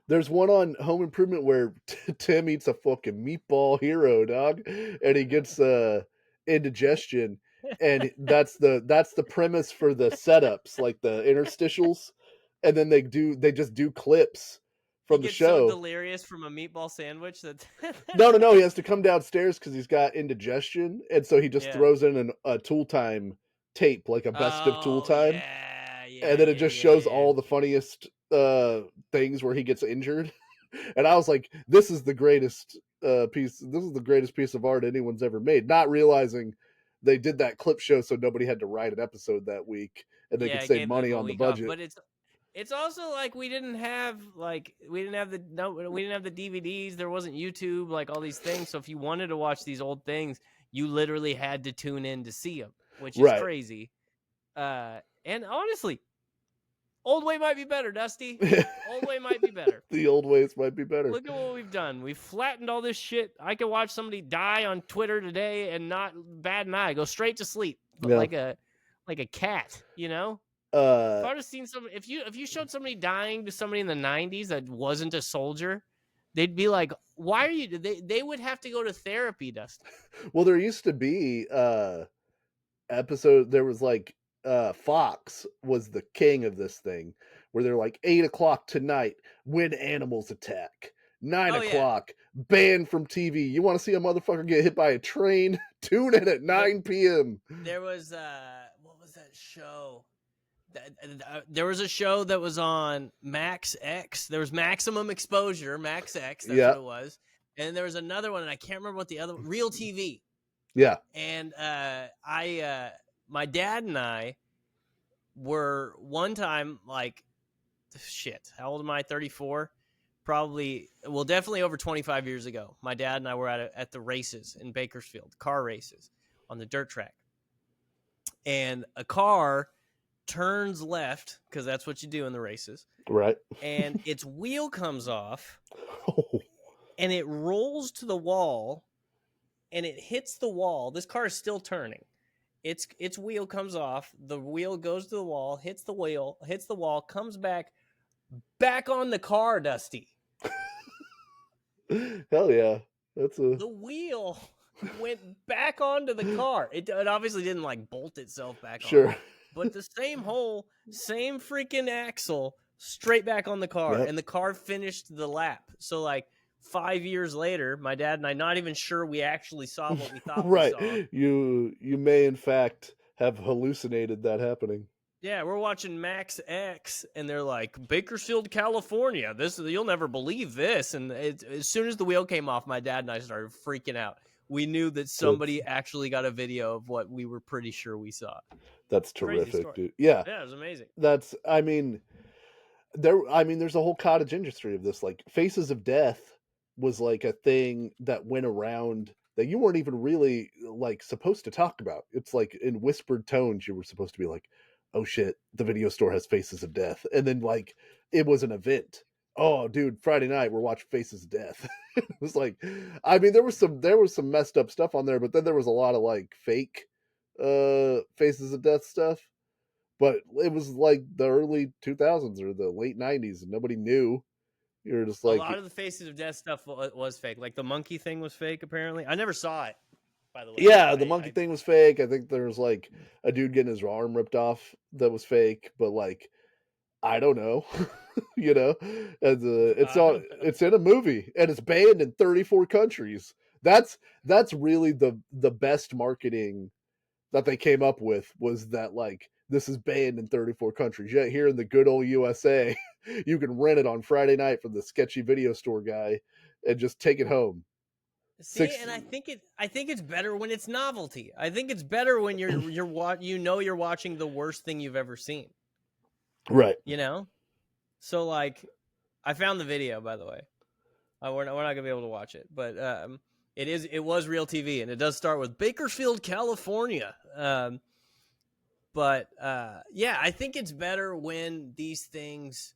there's one on Home Improvement where Tim eats a fucking meatball hero, dog, and he gets indigestion, and that's the premise for the setups, like the interstitials, and then they just do clips from the gets so show. delirious from a meatball sandwich that No. He has to come downstairs because he's got indigestion, and so he just Yeah. throws in a Tool Time tape, like a best of Tool Oh Time, and then it just shows all the funniest things where he gets injured. And I was like, this is the greatest piece. This is the greatest piece of art anyone's ever made. Not realizing they did that clip show so nobody had to write an episode that week, and they could it save gave money them a on the week off. budget. But it's also like we didn't have the DVDs. There wasn't YouTube, like all these things. So if you wanted to watch these old things, you literally had to tune in to see them, which is crazy. And honestly, old way might be better, Dusty. Old way might be better. The old ways might be better. Look at what we've done. We've flattened all this shit. I could watch somebody die on Twitter today and not bat an eye. Go straight to sleep, like a cat. You know. If I'd have seen if you showed somebody dying to somebody in the 90s that wasn't a soldier, they'd be like, "Why are you?" They would have to go to therapy, Dusty. Well, there used to be episode. There was like Fox was the king of this thing, where they're like 8 o'clock tonight when animals attack. 9 o'clock banned from TV. You want to see a motherfucker get hit by a train? Tune in at 9 p.m. There was what was that show? There was a show that was on Max X. There was Maximum Exposure, Max X. That's what it was. And there was another one, and I can't remember what the other Real TV. Yeah. And my dad and I were one time like, shit. How old am I? 34. Probably, well, definitely over 25 years ago. My dad and I were at the races in Bakersfield, car races on the dirt track, and a car turns left because that's what you do in the races, right? And its wheel comes off, and it rolls to the wall, and it hits the wall. This car is still turning. Its wheel comes off. The wheel goes to the wall, hits the wall, comes back on the car, Dusty. Hell yeah. The wheel went back onto the car. It obviously didn't like bolt itself back on. But the same hole, same freaking axle, straight back on the car. Yep. And the car finished the lap. So like 5 years later, my dad and I, not even sure we actually saw what we thought we saw. You may in fact have hallucinated that happening. Yeah, we're watching Max X, and they're like, Bakersfield, California. You'll never believe this. And as soon as the wheel came off, my dad and I started freaking out. We knew that somebody actually got a video of what we were pretty sure we saw. That's terrific, dude. Yeah, it was amazing. There's a whole cottage industry of this. Like, Faces of Death was like a thing that went around that you weren't even really like supposed to talk about. It's like in whispered tones, you were supposed to be like, oh shit, the video store has Faces of Death. And then like it was an event. Oh dude, Friday night we're watching Faces of Death. It was like, I mean, there was some messed up stuff on there, but then there was a lot of like fake Faces of Death stuff. But it was like the early 2000s or the late 90s, and nobody knew. You're just like, a lot of the Faces of Death stuff was fake. Like the monkey thing was fake, apparently. I never saw it. By the way, yeah, the monkey thing was fake. I think there's like a dude getting his arm ripped off that was fake, but like, I don't know, you know, it's in a movie and it's banned in 34 countries. That's really the best marketing that they came up with, was that like, this is banned in 34 countries. Yet here in the good old USA, you can rent it on Friday night from the sketchy video store guy and just take it home. See, and I think it's better when it's novelty. I think it's better when you're watching the worst thing you've ever seen. Right. You know? So like, I found the video, by the way. We're not gonna be able to watch it, but it was Real TV, and it does start with Bakersfield, California. But I think it's better when these things,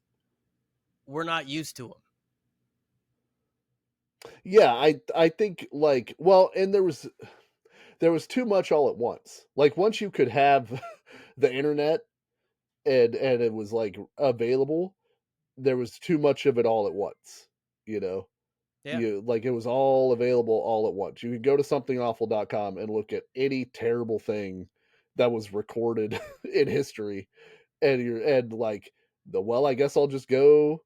we're not used to them. Yeah, I think like, well, and there was too much all at once. Like once you could have the internet and it was like available, there was too much of it all at once, you know? Yeah. It was all available all at once. You could go to somethingawful.com and look at any terrible thing that was recorded in history, and I guess I'll just go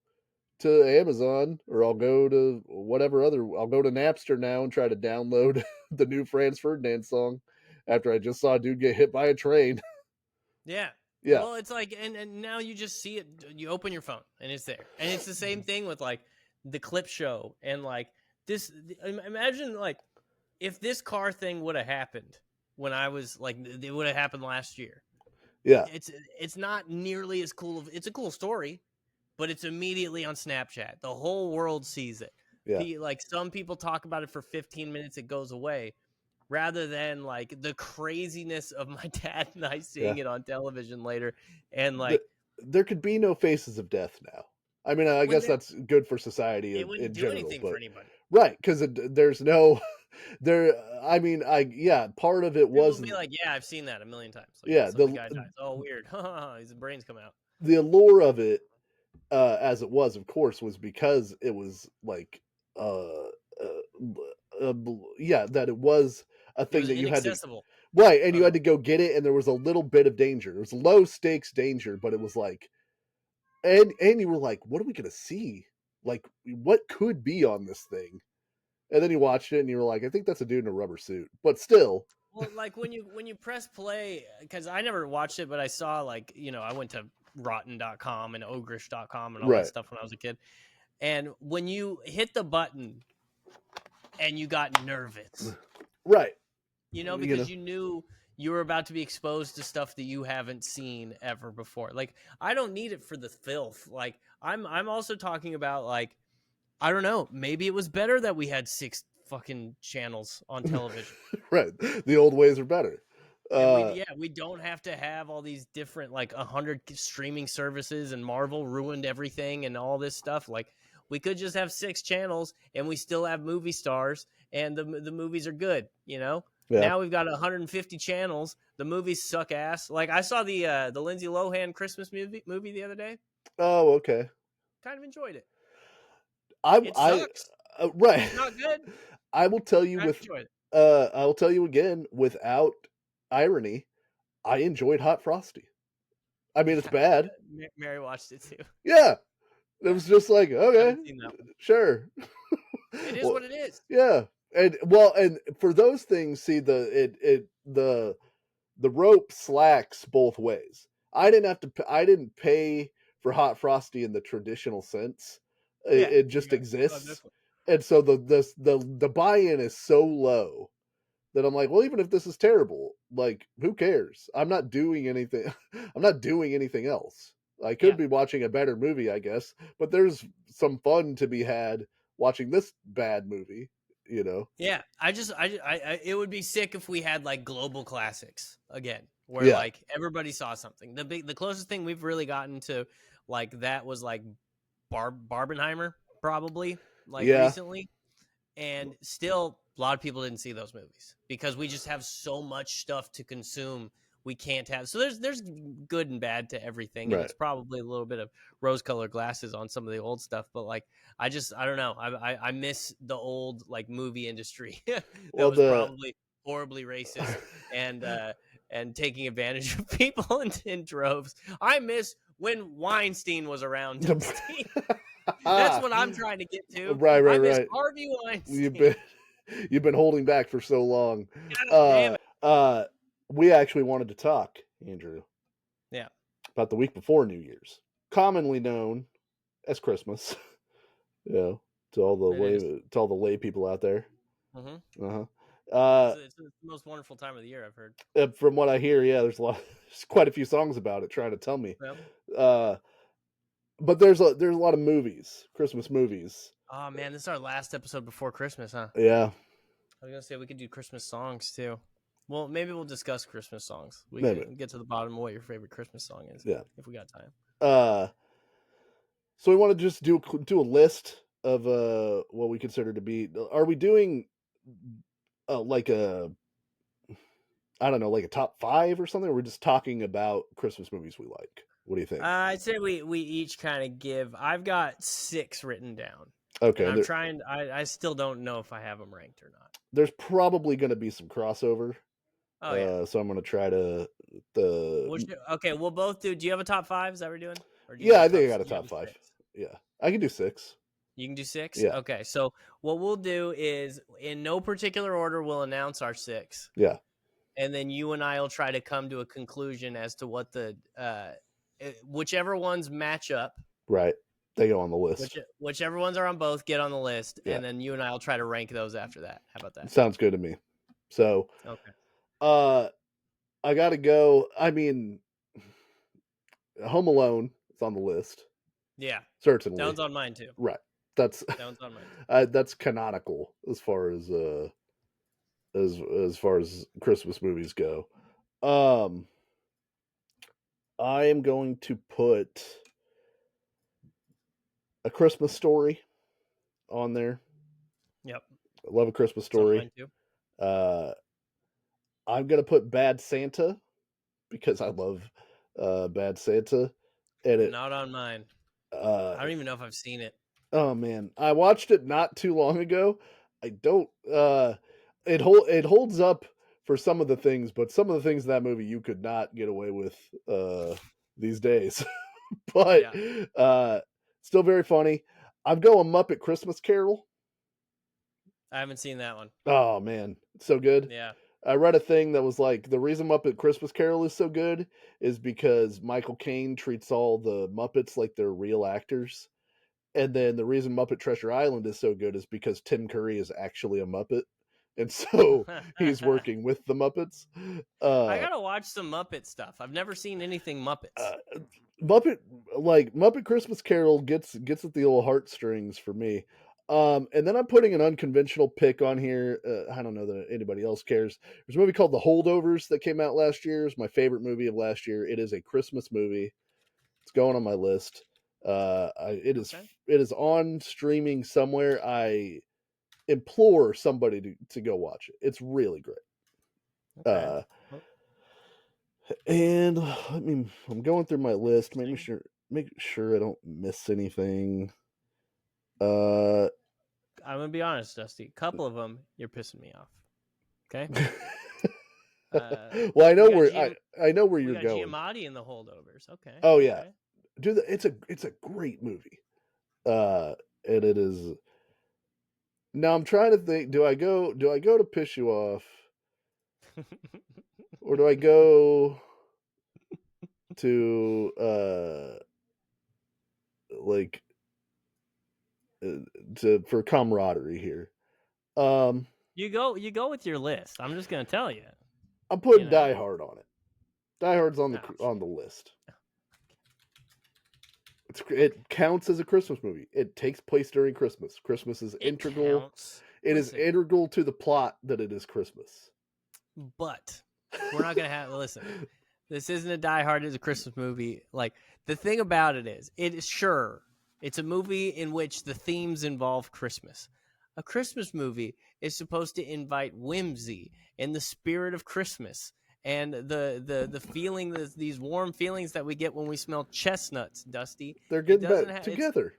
to Amazon or I'll go to whatever I'll go to Napster now and try to download the new Franz Ferdinand song after I just saw a dude get hit by a train. Yeah. Yeah. Well, it's like, and now you just see it. You open your phone and it's there, and it's the same thing with like the clip show and like this. Imagine like if this car thing would have happened when I was like, it would have happened last year. Yeah. It's not nearly as cool. It's a cool story, but it's immediately on Snapchat. The whole world sees it. Yeah. Like some people talk about it for 15 minutes, it goes away, rather than like the craziness of my dad and I seeing it on television later. And like, there could be no faces of death now. I mean, I guess that's good for society it wouldn't in do general, anything but for anybody. right, because there's no there. I mean, part of it People was will be like, yeah, I've seen that a million times. Like, yeah, some guy dies. Oh, weird. His brains come out. the allure of it, as it was, of course, was because it was like, yeah, that it was a It thing was that you had to inaccessible. right, and you had to go get it, and there was a little bit of danger. It was low stakes danger, but it was like, and you were like, what are we gonna see? Like, what could be on this thing? And then you watched it, and you were like, I think that's a dude in a rubber suit, but still. Well, like when you press play, because I never watched it, but I saw like, I went to rotten.com and ogrish.com and all that stuff when I was a kid. And when you hit the button and you got nervous, right? Because you knew you were about to be exposed to stuff that you haven't seen ever before. Like, I don't need it for the filth. Like, I'm also talking about, like, I don't know, maybe it was better that we had 6 fucking channels on television. Right. The old ways are better. And we don't have to have all these different, like, 100 streaming services, and Marvel ruined everything and all this stuff. Like, we could just have 6 channels and we still have movie stars, and the movies are good, Yeah. Now we've got 150 channels. The movies suck ass. Like, I saw the Lindsay Lohan Christmas movie the other day. Oh, okay. Kind of enjoyed it. It sucks. Right. It's not good. I will tell you I will tell you again, without irony, I enjoyed Hot Frosty. I mean, it's bad. Mary watched it too. Yeah. It was just like, okay, sure. It is what it is. Yeah. And for those things, see, the rope slacks both ways. I didn't pay for Hot Frosty in the traditional sense. It just exists. And so the buy-in is so low that I'm like, well, even if this is terrible, like, who cares? I'm not doing anything. I'm not doing anything else. I could be watching a better movie, I guess, but there's some fun to be had watching this bad movie, Yeah, it would be sick if we had like global classics again, where like everybody saw something. The closest thing we've really gotten to like that was like Barbenheimer, probably, like, recently, and still a lot of people didn't see those movies because we just have so much stuff to consume. We can't have, so there's good and bad to everything, and it's probably a little bit of rose-colored glasses on some of the old stuff, but like I don't know, I miss the old like movie industry that was probably horribly racist and taking advantage of people in droves. I miss when Weinstein was around. That's what I'm trying to get to. Right. I miss Harvey Weinstein. You've been holding back for so long. God damn it. We actually wanted to talk, Andrew. Yeah. About the week before New Year's, commonly known as Christmas. To all the lay people out there. Mm-hmm. It's the most wonderful time of the year, I've heard. From what I hear, there's quite a few songs about it trying to tell me. Yep. But there's a lot of movies, Christmas movies. Oh man, this is our last episode before Christmas, huh? Yeah. I was gonna say we could do Christmas songs too. Well, maybe we'll discuss Christmas songs. We can get to the bottom of what your favorite Christmas song is. Yeah, if we got time. So we want to just do a list of what we consider to be. Are we doing like a, I don't know, like a top 5 or something? Or we're just talking about Christmas movies we like. What do you think? I'd say we each kind of give. I've got 6 written down. Okay. I'm trying. I still don't know if I have them ranked or not. There's probably going to be some crossover. Oh yeah. So I'm going to try to okay, we'll both do. Do you have a top 5? Is that what we're doing? Yeah, I think I got a top 5. 6? Yeah, I can do 6. You can do 6? Yeah. Okay, so what we'll do is, in no particular order, we'll announce our 6. Yeah. And then you and I will try to come to a conclusion as to what the whichever ones match up. Right. They go on the list. Whichever ones are on both get on the list, Yeah. and then you and I will try to rank those after that. How about that? Sounds good to me. So, okay. I got to go. I mean, Home Alone is on the list. Yeah. Certainly. That one's on mine too. Right. That one's on mine. That's canonical as far as Christmas movies go. I am going to put A Christmas Story on there. Yep. I love A Christmas Story. Mine too. I'm going to put Bad Santa because I love Bad Santa. And not on mine. I don't even know if I've seen it. Oh man, I watched it not too long ago. I don't. It holds up for some of the things, but some of the things in that movie you could not get away with these days. But still very funny. I'm going Muppet Christmas Carol. I haven't seen that one. Oh man, it's so good. Yeah. I read a thing that was like, the reason Muppet Christmas Carol is so good is because Michael Caine treats all the Muppets like they're real actors. And then the reason Muppet Treasure Island is so good is because Tim Curry is actually a Muppet. And so he's working with the Muppets. I gotta watch some Muppet stuff. I've never seen anything Muppets. Muppet Christmas Carol gets at the old heartstrings for me. And then I'm putting an unconventional pick on here. I don't know that anybody else cares. There's a movie called The Holdovers that came out last year. It's my favorite movie of last year. It is a Christmas movie. It's going on my list. It is on streaming somewhere. I implore somebody to go watch it. It's really great. Okay. And I'm going through my list, make sure I don't miss anything. I'm gonna be honest, Dusty. A couple of them, you're pissing me off. Okay. Well, I know where you're going. Giamatti in The Holdovers. Okay. Oh yeah, okay. Dude, it's a great movie. And it is. Now I'm trying to think. Do I go to piss you off, or do I go to for camaraderie here? You go with your list. I'm just gonna tell you. I'm putting Die Hard on it. Die Hard's on the list. It counts as a Christmas movie. It takes place during Christmas. Christmas is integral. Counts. It is integral to the plot that it is Christmas. But we're not gonna have. Listen, this isn't a Die Hard. It's a Christmas movie. Like, the thing about it is it's a movie in which the themes involve Christmas. A Christmas movie is supposed to invite whimsy and the spirit of Christmas and the feeling, these warm feelings that we get when we smell chestnuts, Dusty. They're getting back together.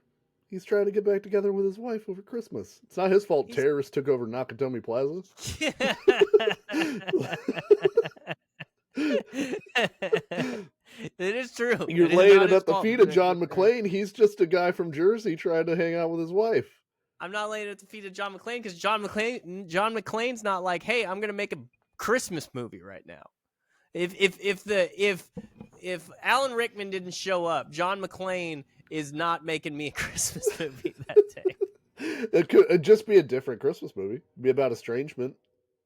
He's trying to get back together with his wife over Christmas. It's not his fault terrorists took over Nakatomi Plaza. It is true. You're laying it at the feet of John McClane. He's just a guy from Jersey trying to hang out with his wife. I'm not laying it at the feet of John McClane because John McClane's not like, hey, I'm gonna make a Christmas movie right now. If Alan Rickman didn't show up, John McClane is not making me a Christmas movie that day. It'd just be a different Christmas movie. It'd be about estrangement.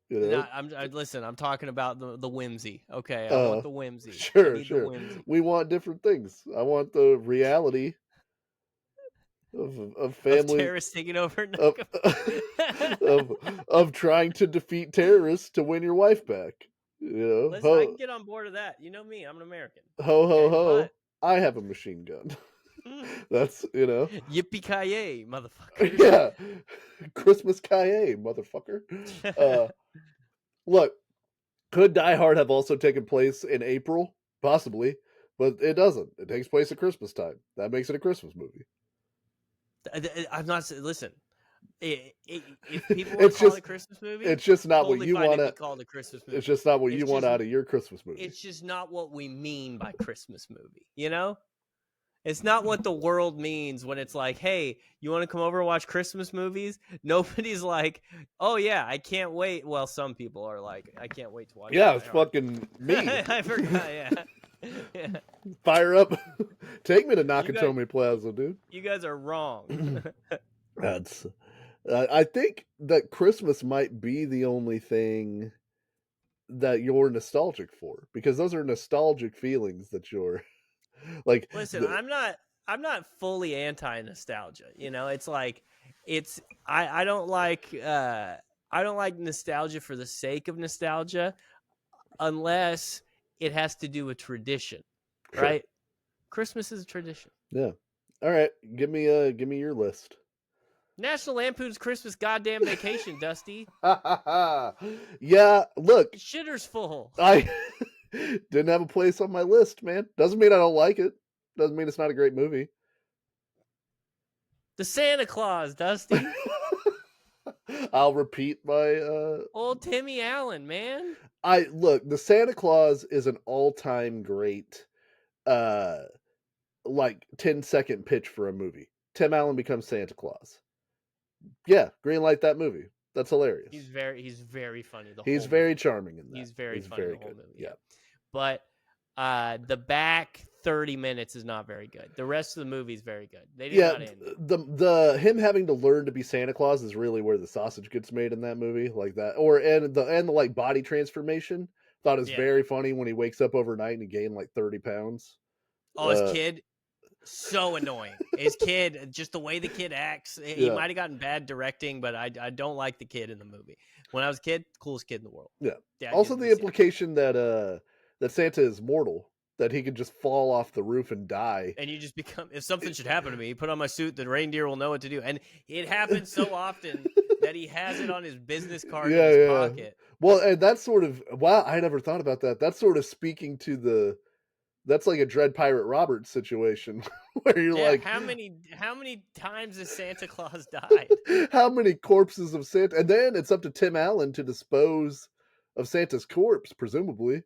You know? Listen, I'm talking about the whimsy. Okay, I want the whimsy. Sure. Whimsy. We want different things. I want the reality of family, of terrorists taking over, of trying to defeat terrorists to win your wife back. You know, listen, I can get on board of that. You know me, I'm an American. Ho ho ho! I have a machine gun. That's yippee ki yay, motherfucker. Yeah, Christmas ki motherfucker. Look, could Die Hard have also taken place in April? Possibly, but it doesn't. It takes place at Christmas time. That makes it a Christmas movie. I'm not. Listen, if people want to call it a Christmas movie, it's just not what you want to call it a Christmas movie. It's just not what you want out of your Christmas movie. It's just not what we mean by Christmas movie. You know, It's not what the world means when it's like, hey, you want to come over and watch Christmas movies? Nobody's like, oh yeah, I can't wait. Well, some people are like, I can't wait to watch Yeah, Die it's Hard. fucking me. I forgot. Yeah. Yeah. Fire up. Take me to You guys, Nakatomi Plaza, dude. you guys are wrong. That's. I think that Christmas might be the only thing that you're nostalgic for, because those are nostalgic feelings that you're like. Listen, I'm not fully anti nostalgia. You know, it's like I don't like nostalgia for the sake of nostalgia unless it has to do with tradition, Sure. right? Christmas is a tradition. Yeah. All right. Give me your list. National Lampoon's Christmas Goddamn Vacation, Dusty. Yeah, look, Shitter's full. I didn't have a place on my list, man. Doesn't mean I don't like it. Doesn't mean it's not a great movie. The Santa Claus, Dusty. I'll repeat my Old Timmy Allen, man. The Santa Claus is an all-time great like 10-second pitch for a movie. Tim Allen becomes Santa Claus. Yeah, green light that movie. That's hilarious. He's very funny. He's very charming in that. He's very funny very the whole good. movie. Yeah. But the back 30 minutes is not very good. The rest of the movie is very good. They did not end. The him having to learn to be Santa Claus is really where the sausage gets made in that movie, like that. And the like body transformation. Thought it was very funny when he wakes up overnight and he gained like 30 pounds. Oh, his kid, so annoying. His kid, just the way the kid acts. He might have gotten bad directing, but I don't like the kid in the movie. When I was a kid, coolest kid in the world. Yeah. Dad Also, gets to the be Santa. implication that Santa is mortal, that he could just fall off the roof and die. And you just become, if something should happen to me, put on my suit, the reindeer will know what to do. And it happens so often that he has it on his business card in his pocket. Well, and that's sort of, wow, I never thought about that. That's sort of speaking to that's like a Dread Pirate Roberts situation where you're like, how many times has Santa Claus died? How many corpses of Santa? And then it's up to Tim Allen to dispose of Santa's corpse, presumably,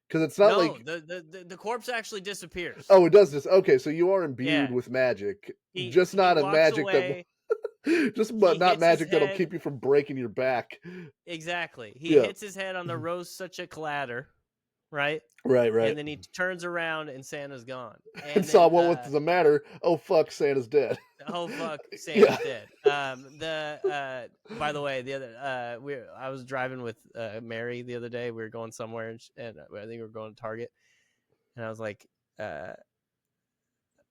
because it's not like the corpse actually disappears. Oh, it does this. Okay, so you are imbued with magic, just not a magic away. not magic that'll keep you from breaking your back. Exactly. He hits his head on the rose such a clatter. Right. And then he turns around and Santa's gone. And saw what was the matter. Oh fuck, Santa's dead. Oh fuck, Santa's dead. By the way, the other I was driving with Mary the other day. We were going somewhere, and I think we were going to Target, and I was like, what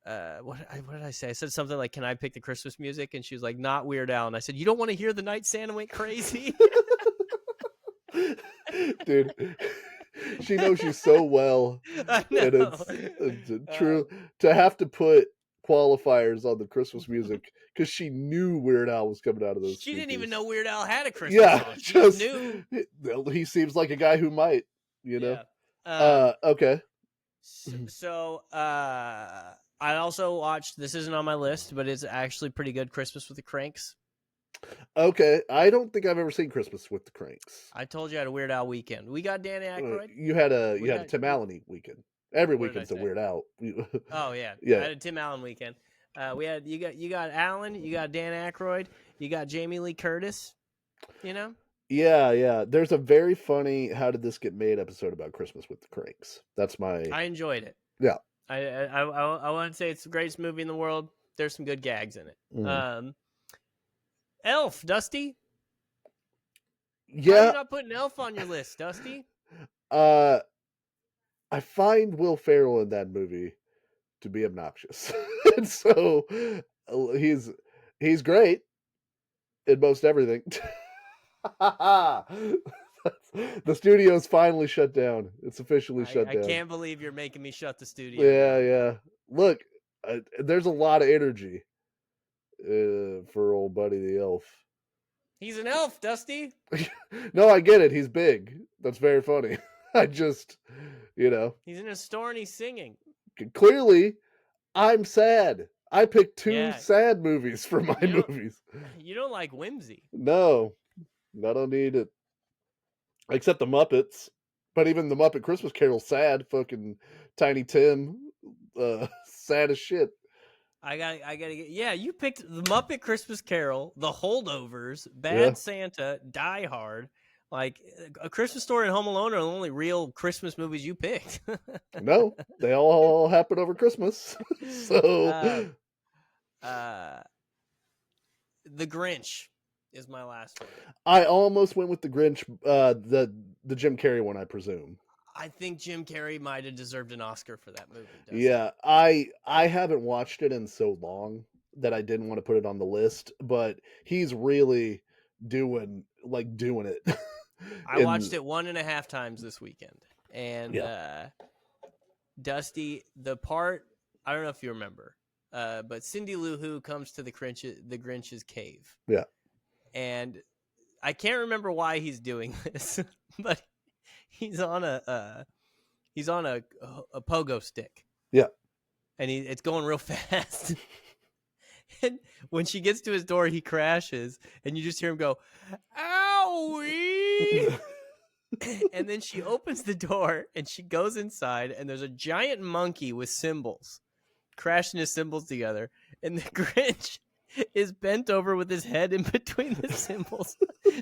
did I say? I said something like, "Can I pick the Christmas music?" And she was like, "Not Weird Al." And I said, "You don't want to hear The Night Santa Went Crazy?" Dude. She knows you so well. I know. And it's true to have to put qualifiers on the Christmas music because she knew Weird Al was coming out of those. She didn't even know Weird Al had a Christmas song. She just knew. He seems like a guy who might, you know. Okay. So I also watched. This isn't on my list, but it's actually pretty good. Christmas with the Cranks. Okay, I don't think I've ever seen Christmas with the Cranks. I told you I had a Weird Al weekend. We got Danny Aykroyd. You had a Tim Allen weekend. Every weekend's a Weird Al. Oh yeah, I had a Tim Allen weekend. You got Allen, you got Dan Aykroyd, you got Jamie Lee Curtis. You know. Yeah. There's a very funny "How Did This Get Made" episode about Christmas with the Cranks. I enjoyed it. Yeah. I want to say it's the greatest movie in the world. There's some good gags in it. Elf, Dusty. Yeah. Why are you not putting Elf on your list, Dusty? I find Will Ferrell in that movie to be obnoxious. And so he's great in most everything. The studio's finally shut down. It's officially shut down. I can't believe you're making me shut the studio. Yeah. Look, there's a lot of energy for old buddy the elf. He's an elf, Dusty. No, I get it. He's big. That's very funny. I just, He's in a store and he's singing. Clearly, I'm sad. I picked two sad movies for my movies. You don't like whimsy. No, I don't need it. Except the Muppets. But even the Muppet Christmas Carol's sad. Fucking Tiny Tim. sad as shit. I gotta get. Yeah, you picked the Muppet Christmas Carol, The Holdovers, Bad Santa, Die Hard. Like A Christmas Story and Home Alone are the only real Christmas movies you picked. No, they all happen over Christmas. So, The Grinch is my last one. I almost went with the Grinch, the Jim Carrey one, I presume. I think Jim Carrey might have deserved an Oscar for that movie. Yeah, I haven't watched it in so long that I didn't want to put it on the list, but he's really doing it. I watched it 1.5 times this weekend, and Dusty, the part I don't know if you remember, but Cindy Lou Who comes to the Grinch's cave. Yeah, and I can't remember why he's doing this, but he's on a pogo stick. Yeah, and it's going real fast. And when she gets to his door, he crashes, and you just hear him go, "Owie!" And then she opens the door, and she goes inside, and there's a giant monkey with cymbals, crashing his cymbals together, and the Grinch is bent over with his head in between the cymbals,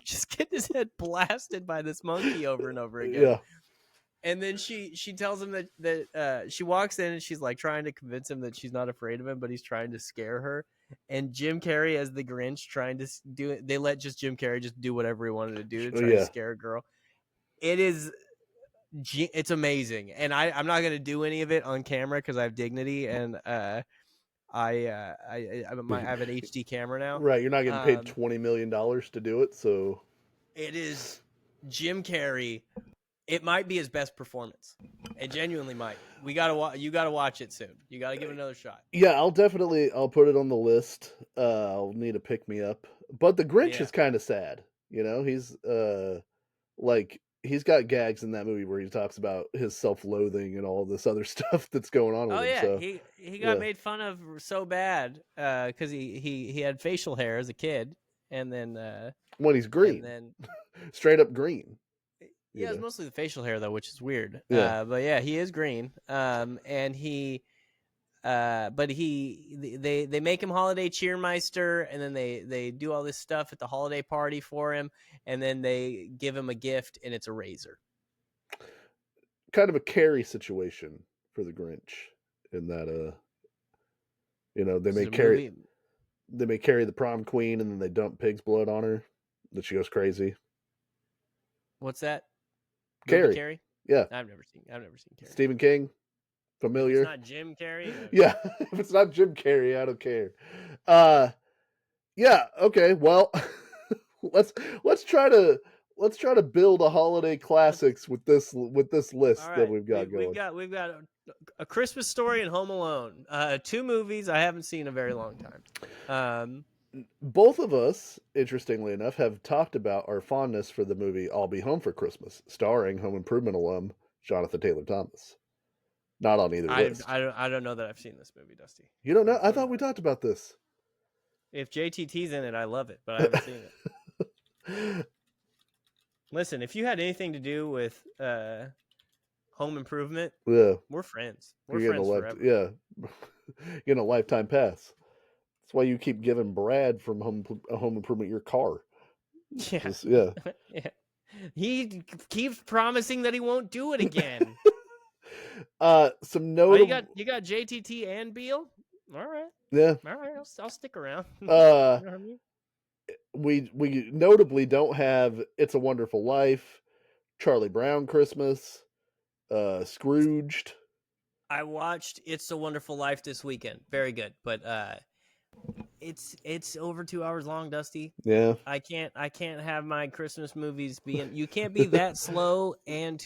just getting his head blasted by this monkey over and over again. Yeah. And then she tells him that she walks in and she's like trying to convince him that she's not afraid of him, but he's trying to scare her. And Jim Carrey as the Grinch trying to do it. They let just Jim Carrey just do whatever he wanted to do to try to scare a girl. It's amazing. And I'm not going to do any of it on camera because I have dignity, and I have an HD camera now. Right, you're not getting paid $20 million to do it, so it is Jim Carrey. It might be his best performance. It genuinely might. You gotta watch it soon. You gotta give it another shot. Yeah, I'll put it on the list. I'll need to pick me up. But the Grinch is kind of sad. You know, he's he's got gags in that movie where he talks about his self-loathing and all this other stuff that's going on with him. Yeah, so, he got made fun of so bad because he had facial hair as a kid, and then when he's green, and then straight up green. Yeah, it's mostly the facial hair though, which is weird. Yeah. But yeah, he is green. And they make him holiday cheermeister, and then they do all this stuff at the holiday party for him, and then they give him a gift, and it's a razor. Kind of a Carrie situation for the Grinch in that they may carry the prom queen, and then they dump pig's blood on her, that she goes crazy. What's that? Carrie. Yeah. I've never seen Carrie. Stephen King. Familiar. If it's not Jim Carrey. Yeah. If it's not Jim Carrey, I don't care. Yeah, okay. Well, let's try to build a holiday classics with this list that we've got going. We've got A Christmas Story and Home Alone. 2 movies I haven't seen in a very long time. Both of us, interestingly enough, have talked about our fondness for the movie I'll Be Home for Christmas, starring Home Improvement alum Jonathan Taylor Thomas. Not on either list. I don't know that I've seen this movie, Dusty. You don't know? I thought we talked about this. If JTT's in it, I love it, but I haven't seen it. Listen, if you had anything to do with Home Improvement, we're friends. We're friends forever. Yeah. You're getting a lifetime pass. That's why you keep giving Brad from Home Improvement your car. Yeah. Yeah. Yeah. He keeps promising that he won't do it again. Some notable... you got JTT and Beal? All right. Yeah. All right. I'll stick around. You know what I mean? We notably don't have It's a Wonderful Life, Charlie Brown Christmas, Scrooged. I watched It's a Wonderful Life this weekend. Very good, but it's over 2 hours long, Dusty. Yeah. I can't have my Christmas movies being. You can't be that slow and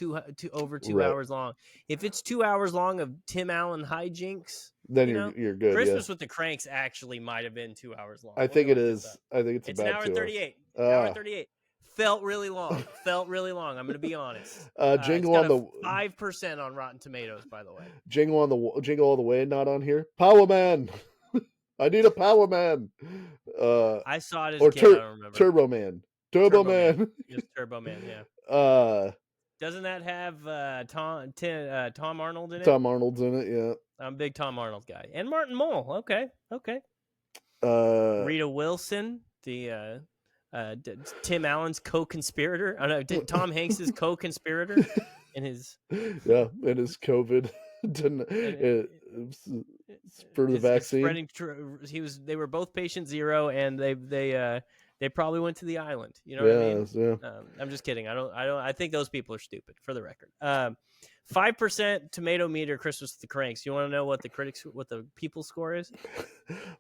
over 2 hours long. If it's 2 hours long of Tim Allen hijinks, then you're good. Christmas with the Cranks actually might have been 2 hours long. I think it is. I think it's about an hour 38. An hour 38. Felt really long. I'm going to be honest. Jingle on the 5% on Rotten Tomatoes, by the way. Jingle all the way, not on here. Power Man. I need a Power Man. I saw it as a kid. I don't remember. Turbo Man. Just Turbo Man. Yeah. Doesn't that have Tom Arnold in it? Tom Arnold's in it. Yeah. I'm a big Tom Arnold guy. And Martin Mull. Okay. Rita Wilson, the Tim Allen's co-conspirator. I don't know, Tom Hanks's co-conspirator in his in his COVID for the vaccine. They were both patient zero, and they probably went to the island. You know what I mean? Yeah. I'm just kidding. I think those people are stupid, for the record. 5% tomato meter Christmas with the Cranks. You want to know what the people score is?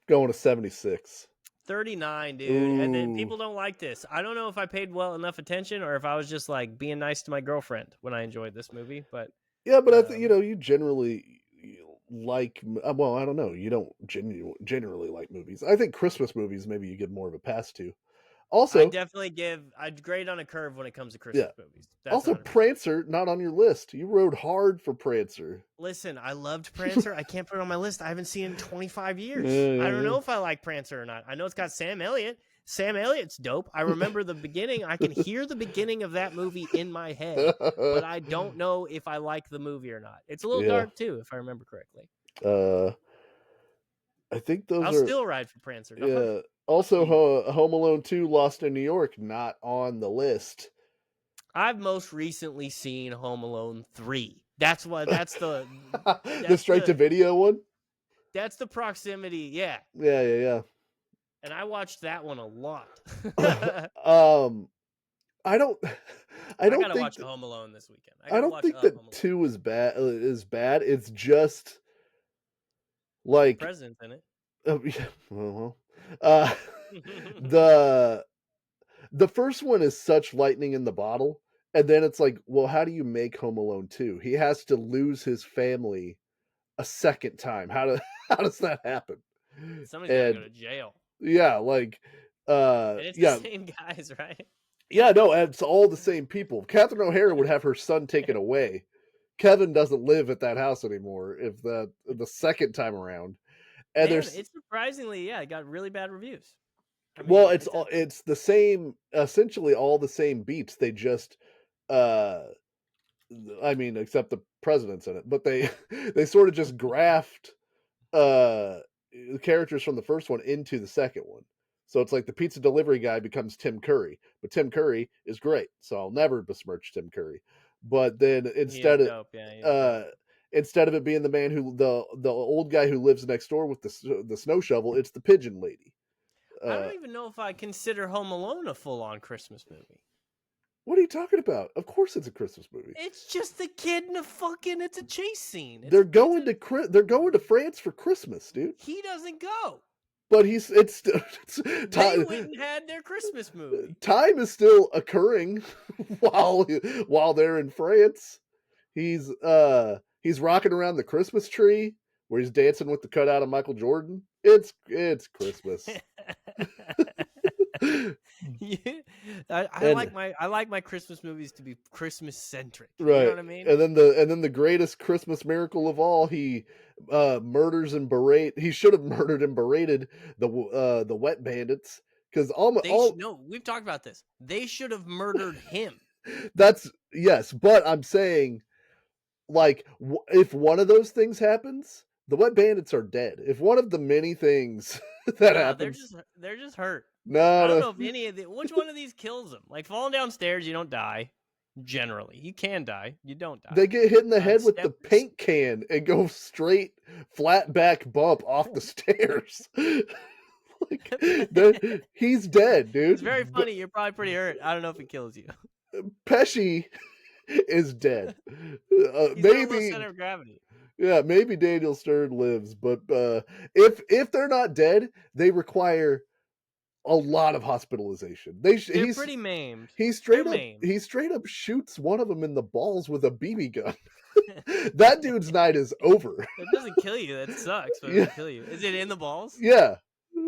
Going to 76. 39, dude. And then people don't like this. I don't know if I paid enough attention or if I was just like being nice to my girlfriend when I enjoyed this movie, but yeah, but I think you generally like. Well, I don't know. You don't generally like movies. I think Christmas movies maybe you give more of a pass to. Also, I'd grade on a curve when it comes to Christmas movies. That's also 100%. Prancer, not on your list. You rode hard for Prancer. Listen, I loved Prancer. I can't put it on my list. I haven't seen it in 25 years. I don't know if I like Prancer or not. I know it's got Sam Elliott. Sam Elliott's dope. I remember the beginning. I can hear the beginning of that movie in my head, but I don't know if I like the movie or not. It's a little dark too, if I remember correctly. I think I'll still ride for Prancer. Yeah. Also, Home Alone 2, Lost in New York, not on the list. I've most recently seen Home Alone 3. That's the straight to video one. That's the proximity, yeah. Yeah. And I watched that one a lot. I don't gotta watch Home Alone this weekend. I don't think that 2 is bad. It's just like the president's in it. The first one is such lightning in the bottle, and then it's like, well, how do you make Home Alone 2? He has to lose his family a second time. How does that happen? Somebody's gonna go to jail. Yeah, like and it's the same guys, right? Yeah, no, it's all the same people. Catherine O'Hara would have her son taken away. Kevin doesn't live at that house anymore if the second time around. And it's surprisingly, it got really bad reviews. I mean, it's the same, essentially all the same beats. They just except the president's in it, but they sort of just graft characters from the first one into the second one. So it's like the pizza delivery guy becomes Tim Curry, but Tim Curry is great, so I'll never besmirch Tim Curry. But then instead of it being the man the old guy who lives next door with the snow shovel, it's the pigeon lady. I don't even know if I consider Home Alone a full-on Christmas movie. What are you talking about? Of course it's a Christmas movie. It's just the kid in it's a chase scene. They're going to France for Christmas, dude. He doesn't go. But they went and had their Christmas movie. Time is still occurring while they're in France. He's rocking around the Christmas tree where he's dancing with the cutout of Michael Jordan. It's Christmas. I like my Christmas movies to be Christmas centric. Right. You know what I mean? And then the greatest Christmas miracle of all, he murders and he should have murdered and berated the wet bandits, because we've talked about this. They should have murdered him. Yes, but I'm saying, like, if one of those things happens, the wet bandits are dead. If one of the many things that happens, they're just hurt. No, I don't know if any of which one of these kills them. Like falling downstairs, you don't die. Generally, you can die. You don't die. They get hit in the head with the paint can and go straight flat back bump off the stairs. He's dead, dude. It's very funny. You're probably pretty hurt. I don't know if it kills you. Pesci is dead. Maybe center of gravity. Yeah, maybe Daniel Stern lives, but if they're not dead, they require a lot of hospitalization. He's pretty maimed. He straight up shoots one of them in the balls with a BB gun. That dude's night is over. It doesn't kill you. That sucks, but it doesn't kill you. Is it in the balls? Yeah,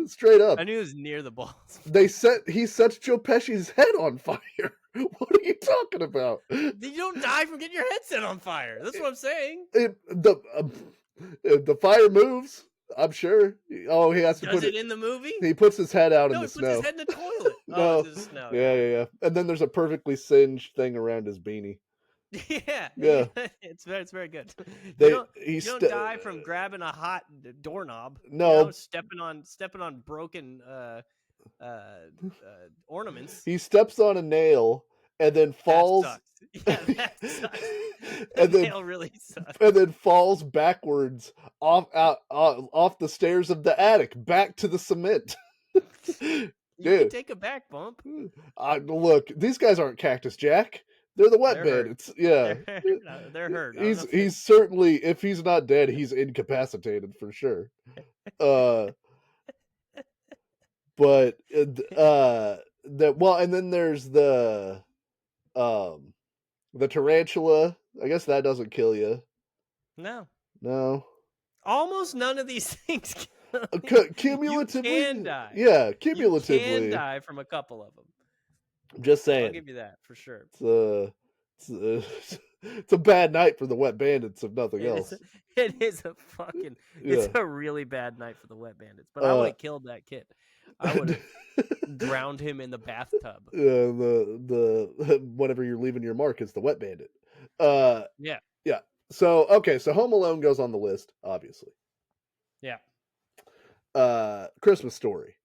straight up. I knew it was near the balls. He sets Joe Pesci's head on fire. What are you talking about? You don't die from getting your head set on fire. That's what I'm saying. The fire moves. I'm sure. Oh, he has to put it in the movie. He puts his head out in the snow. He puts his head in the toilet. No. It's in the snow. Yeah. And then there's a perfectly singed thing around his beanie. Yeah, Yeah. it's very good. He You don't die from grabbing a hot doorknob. No, stepping on broken ornaments. he steps on a nail and then That falls. sucks. Yeah, that sucks. The and then nail really sucks. and then falls backwards off the stairs of the attic back to the cement. You can Dude, take a back bump. look, these guys aren't Cactus Jack. They're the Wet They're hurt. Bandits. Yeah. They're hurt. I don't know if He's certainly, if he's not dead, he's incapacitated for sure. But and then there's the tarantula. I guess that doesn't kill you. No. Almost none of these things Cumulatively, you can die. Yeah, cumulatively, you can die from a couple of them. I'm just saying. I'll give you that for sure. It's a bad night for the Wet Bandits, if nothing else. It is a fucking. It's a really bad night for the Wet Bandits. But I would have killed that kid. I would have drowned him in the bathtub. The whenever you're leaving your mark, it's the Wet Bandit. Yeah. So Home Alone goes on the list, obviously. Yeah. Christmas Story,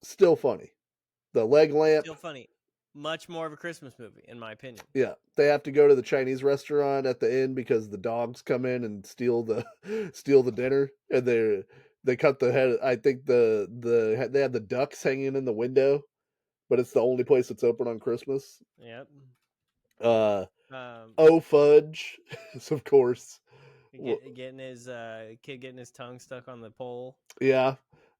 still funny. The leg lamp, still funny. Much more of a Christmas movie, in my opinion. Yeah, they have to go to the Chinese restaurant at the end because the dogs come in and steal the dinner, and they cut the head. I think they have the ducks hanging in the window, but it's the only place that's open on Christmas. Yep. Oh fudge, of course. Getting his kid getting his tongue stuck on the pole. Yeah.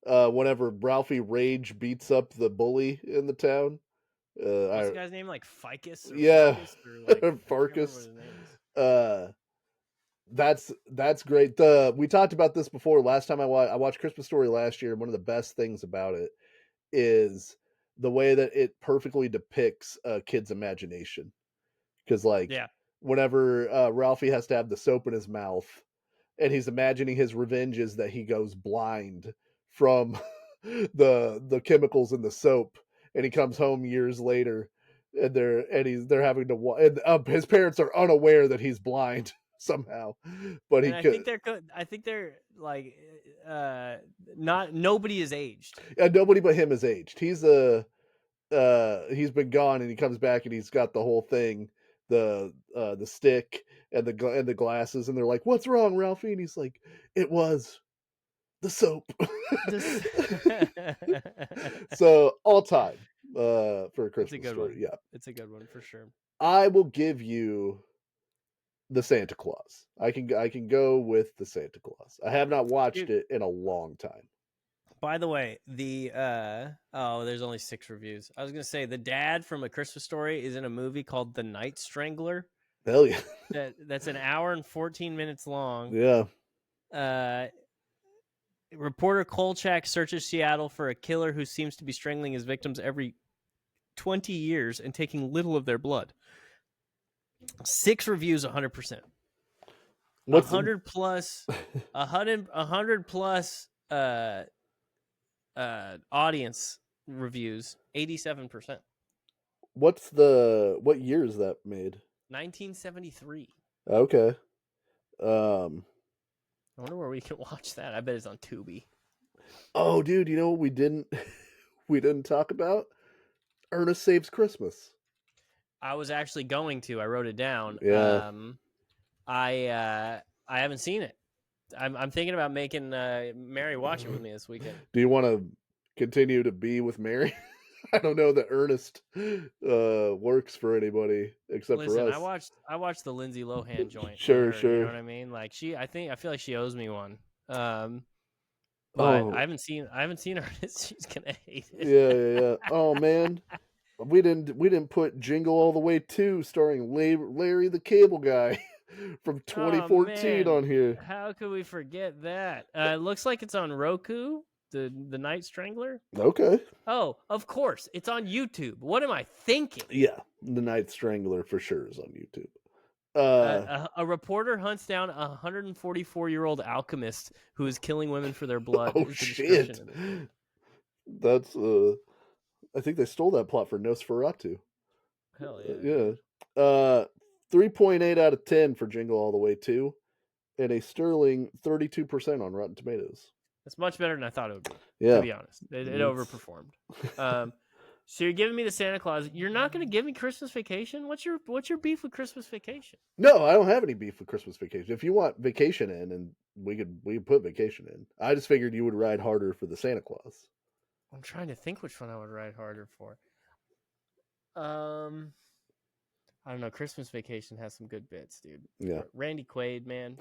Whenever Ralphie Rage beats up the bully in the town. What's the guy's name? Like Ficus? Yeah. Farkus. That's great. We talked about this before. Last time I watched Christmas Story last year. One of the best things about it is the way that it perfectly depicts a kid's imagination. Because whenever Ralphie has to have the soap in his mouth, and he's imagining his revenge is that he goes blind from the chemicals in the soap, and he comes home years later, and they're having to and his parents are unaware that he's blind somehow, but I think they're like not nobody is aged. Yeah, nobody but him is aged. He's been gone, and he comes back, and he's got the whole thing, the stick and the glasses, and they're like, "What's wrong, Ralphie?" And he's like, "It was the soap." So all time for a Christmas Story. One. Yeah, it's a good one for sure. I will give you the Santa Claus. I can go with the Santa Claus. I have not watched it in a long time. By the way, there's only 6 reviews. I was gonna say the dad from A Christmas Story is in a movie called The Night Strangler. Hell yeah! That's an hour and 14 minutes long. Yeah. Reporter Kolchak searches Seattle for a killer who seems to be strangling his victims every 20 years and taking little of their blood. 6 reviews, 100%. 100 plus audience reviews, 87%. What year is that made? 1973. Okay. I wonder where we can watch that. I bet it's on Tubi. Oh, dude, you know what we didn't talk about? Ernest Saves Christmas. I was actually going to. I wrote it down. Yeah. I haven't seen it. I'm thinking about making Mary watch it with me this weekend. Do you want to continue to be with Mary? I don't know that Ernest works for anybody except for us. I watched the Lindsay Lohan joint. Sure. You know what I mean? Like I feel like she owes me one. But I haven't seen Ernest. She's gonna hate it. Yeah. Oh man, we didn't put Jingle All the Way 2 starring Larry the Cable Guy from 2014 on here. How could we forget that? It looks like it's on Roku. The Night Strangler. Okay. Oh, of course, it's on YouTube. What am I thinking? Yeah, the Night Strangler for sure is on YouTube. A reporter hunts down a 144-year-old alchemist who is killing women for their blood. Oh shit! That's I think they stole that plot for Nosferatu. Hell yeah. Yeah. 3.8 out of 10 for Jingle All the Way 2, and a sterling 32% on Rotten Tomatoes. That's much better than I thought it would be. Yeah. To be honest, it overperformed. So you're giving me the Santa Claus. You're not going to give me Christmas Vacation? What's your beef with Christmas Vacation? No, I don't have any beef with Christmas Vacation. If you want Vacation in, and we could put Vacation in. I just figured you would ride harder for the Santa Claus. I'm trying to think which one I would ride harder for. I don't know. Christmas Vacation has some good bits, dude. Yeah. Randy Quaid, man.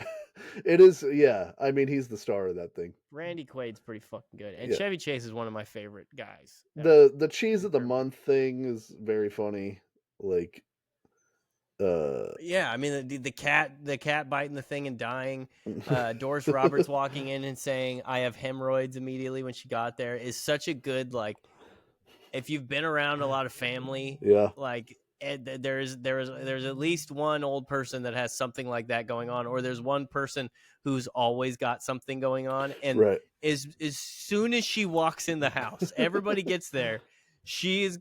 It is, yeah. I mean, he's the star of that thing. Randy Quaid's pretty fucking good. And Chevy Chase is one of my favorite guys. The cheese of the month thing is very funny. Like, yeah, I mean the cat biting the thing and dying. Doris Roberts walking in and saying, "I have hemorrhoids" immediately when she got there is such a good, like, if you've been around a lot of family, yeah, like, there's at least one old person that has something like that going on, or there's one person who's always got something going on, and right. as soon as she walks in the house, everybody gets there. She's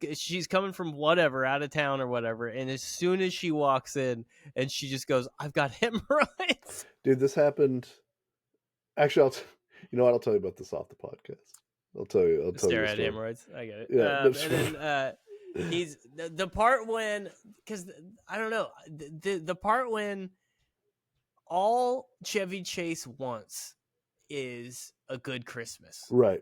coming from whatever, out of town or whatever, and as soon as she walks in, and she just goes, "I've got hemorrhoids." Dude, this happened. Actually, you know what? I'll tell you about this off the podcast. I'll tell you. Stare at hemorrhoids. I get it. Yeah. And then he's the part when, because I don't know, the part when all Chevy Chase wants is a good Christmas, right?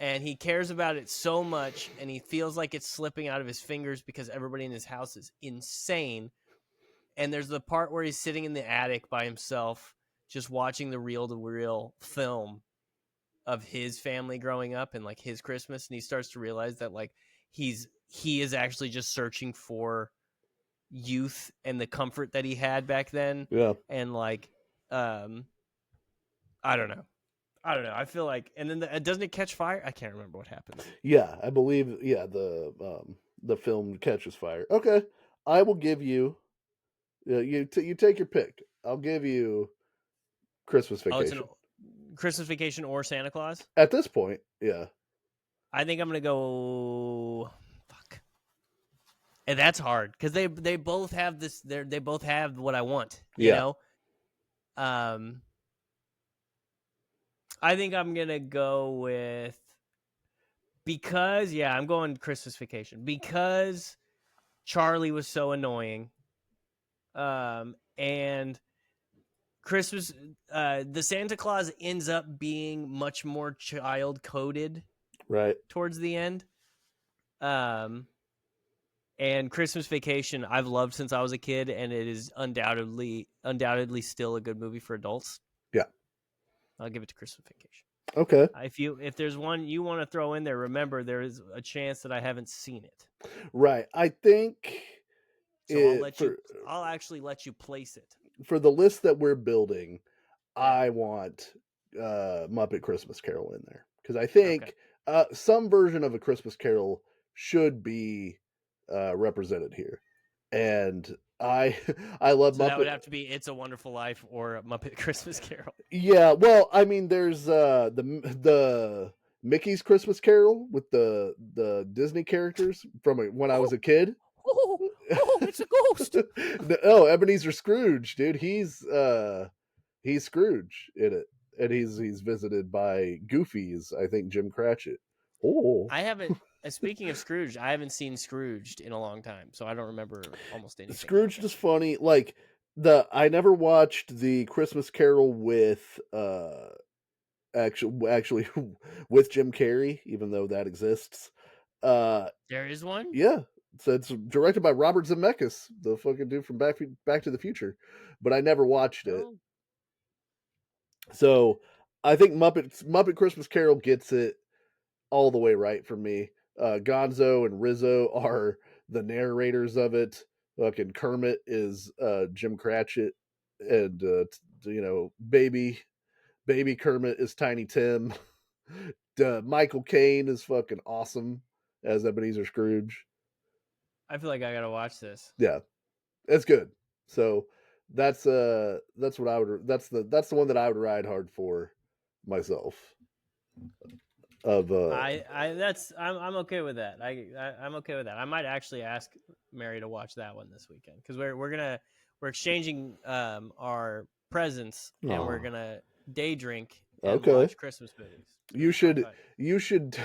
And he cares about it so much, and he feels like it's slipping out of his fingers because everybody in his house is insane. And there's the part where he's sitting in the attic by himself, just watching the reel-to-reel film of his family growing up and like his Christmas, and he starts to realize that like he is actually just searching for youth and the comfort that he had back then. Yeah. And like, I don't know. I feel like, and then doesn't it catch fire? I can't remember what happens. Yeah, I believe. Yeah, the film catches fire. Okay, I will give you. You take your pick. I'll give you Christmas Vacation. Oh, it's Christmas Vacation or Santa Claus? At this point, yeah. I think I'm gonna go. Fuck. And that's hard because they both have this. They both have what I want. You know. I think I'm gonna go with, because I'm going Christmas Vacation because Charlie was so annoying. And Christmas, the Santa Claus ends up being much more child coded, right, towards the end. And Christmas Vacation I've loved since I was a kid, and it is undoubtedly still a good movie for adults. Yeah, I'll give it to Christmas Vacation. Okay. If there's one you want to throw in there, remember there is a chance that I haven't seen it. Right. I think. So I'll actually let you place it. For the list that we're building, I want Muppet Christmas Carol in there because I think some version of a Christmas Carol should be represented here, and I love so Muppet. That would have to be It's a Wonderful Life or Muppet Christmas Carol. Yeah, well, I mean, there's the Mickey's Christmas Carol with the Disney characters from when I was a kid. Oh, it's a ghost. Oh, Ebenezer Scrooge, dude. He's Scrooge in it, and he's visited by Goofy's, I think, Jim Cratchit. Oh, I haven't. Speaking of Scrooge, I haven't seen Scrooged in a long time, so I don't remember almost anything. Scrooge is funny. Like I never watched the Christmas Carol with actually with Jim Carrey, even though that exists. There is one. Yeah. So it's directed by Robert Zemeckis, the fucking dude from Back to the Future, but I never watched it. So I think Muppet Christmas Carol gets it all the way right for me. Gonzo and Rizzo are the narrators of it. Fucking Kermit is Jim Cratchit, and baby Kermit is Tiny Tim. Michael Caine is fucking awesome as Ebenezer Scrooge. I feel like I gotta watch this. Yeah, it's good. So that's what I would. That's the one that I would ride hard for myself. of I'm okay with that. I'm okay with that. I might actually ask Mary to watch that one this weekend because we're exchanging our presents and we're gonna day drink and watch Christmas movies. You should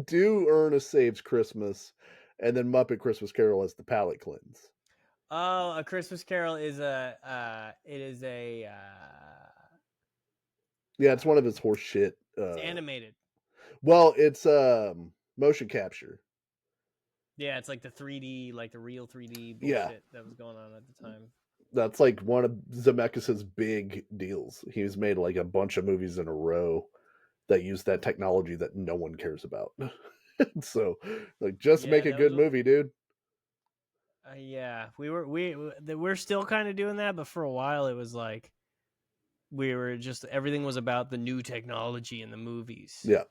do Ernest Saves Christmas, and then Muppet Christmas Carol as the palate cleanse. Oh, A Christmas Carol is yeah, it's one of his horse shit. It's animated. Well, it's motion capture. Yeah, it's like the 3D, like the real 3D bullshit that was going on at the time. That's like one of Zemeckis' big deals. He's made like a bunch of movies in a row that use that technology that no one cares about. So, like, just make a good movie, dude. Yeah, we're still kind of doing that, but for a while it was like we were just everything was about the new technology in the movies. Yeah.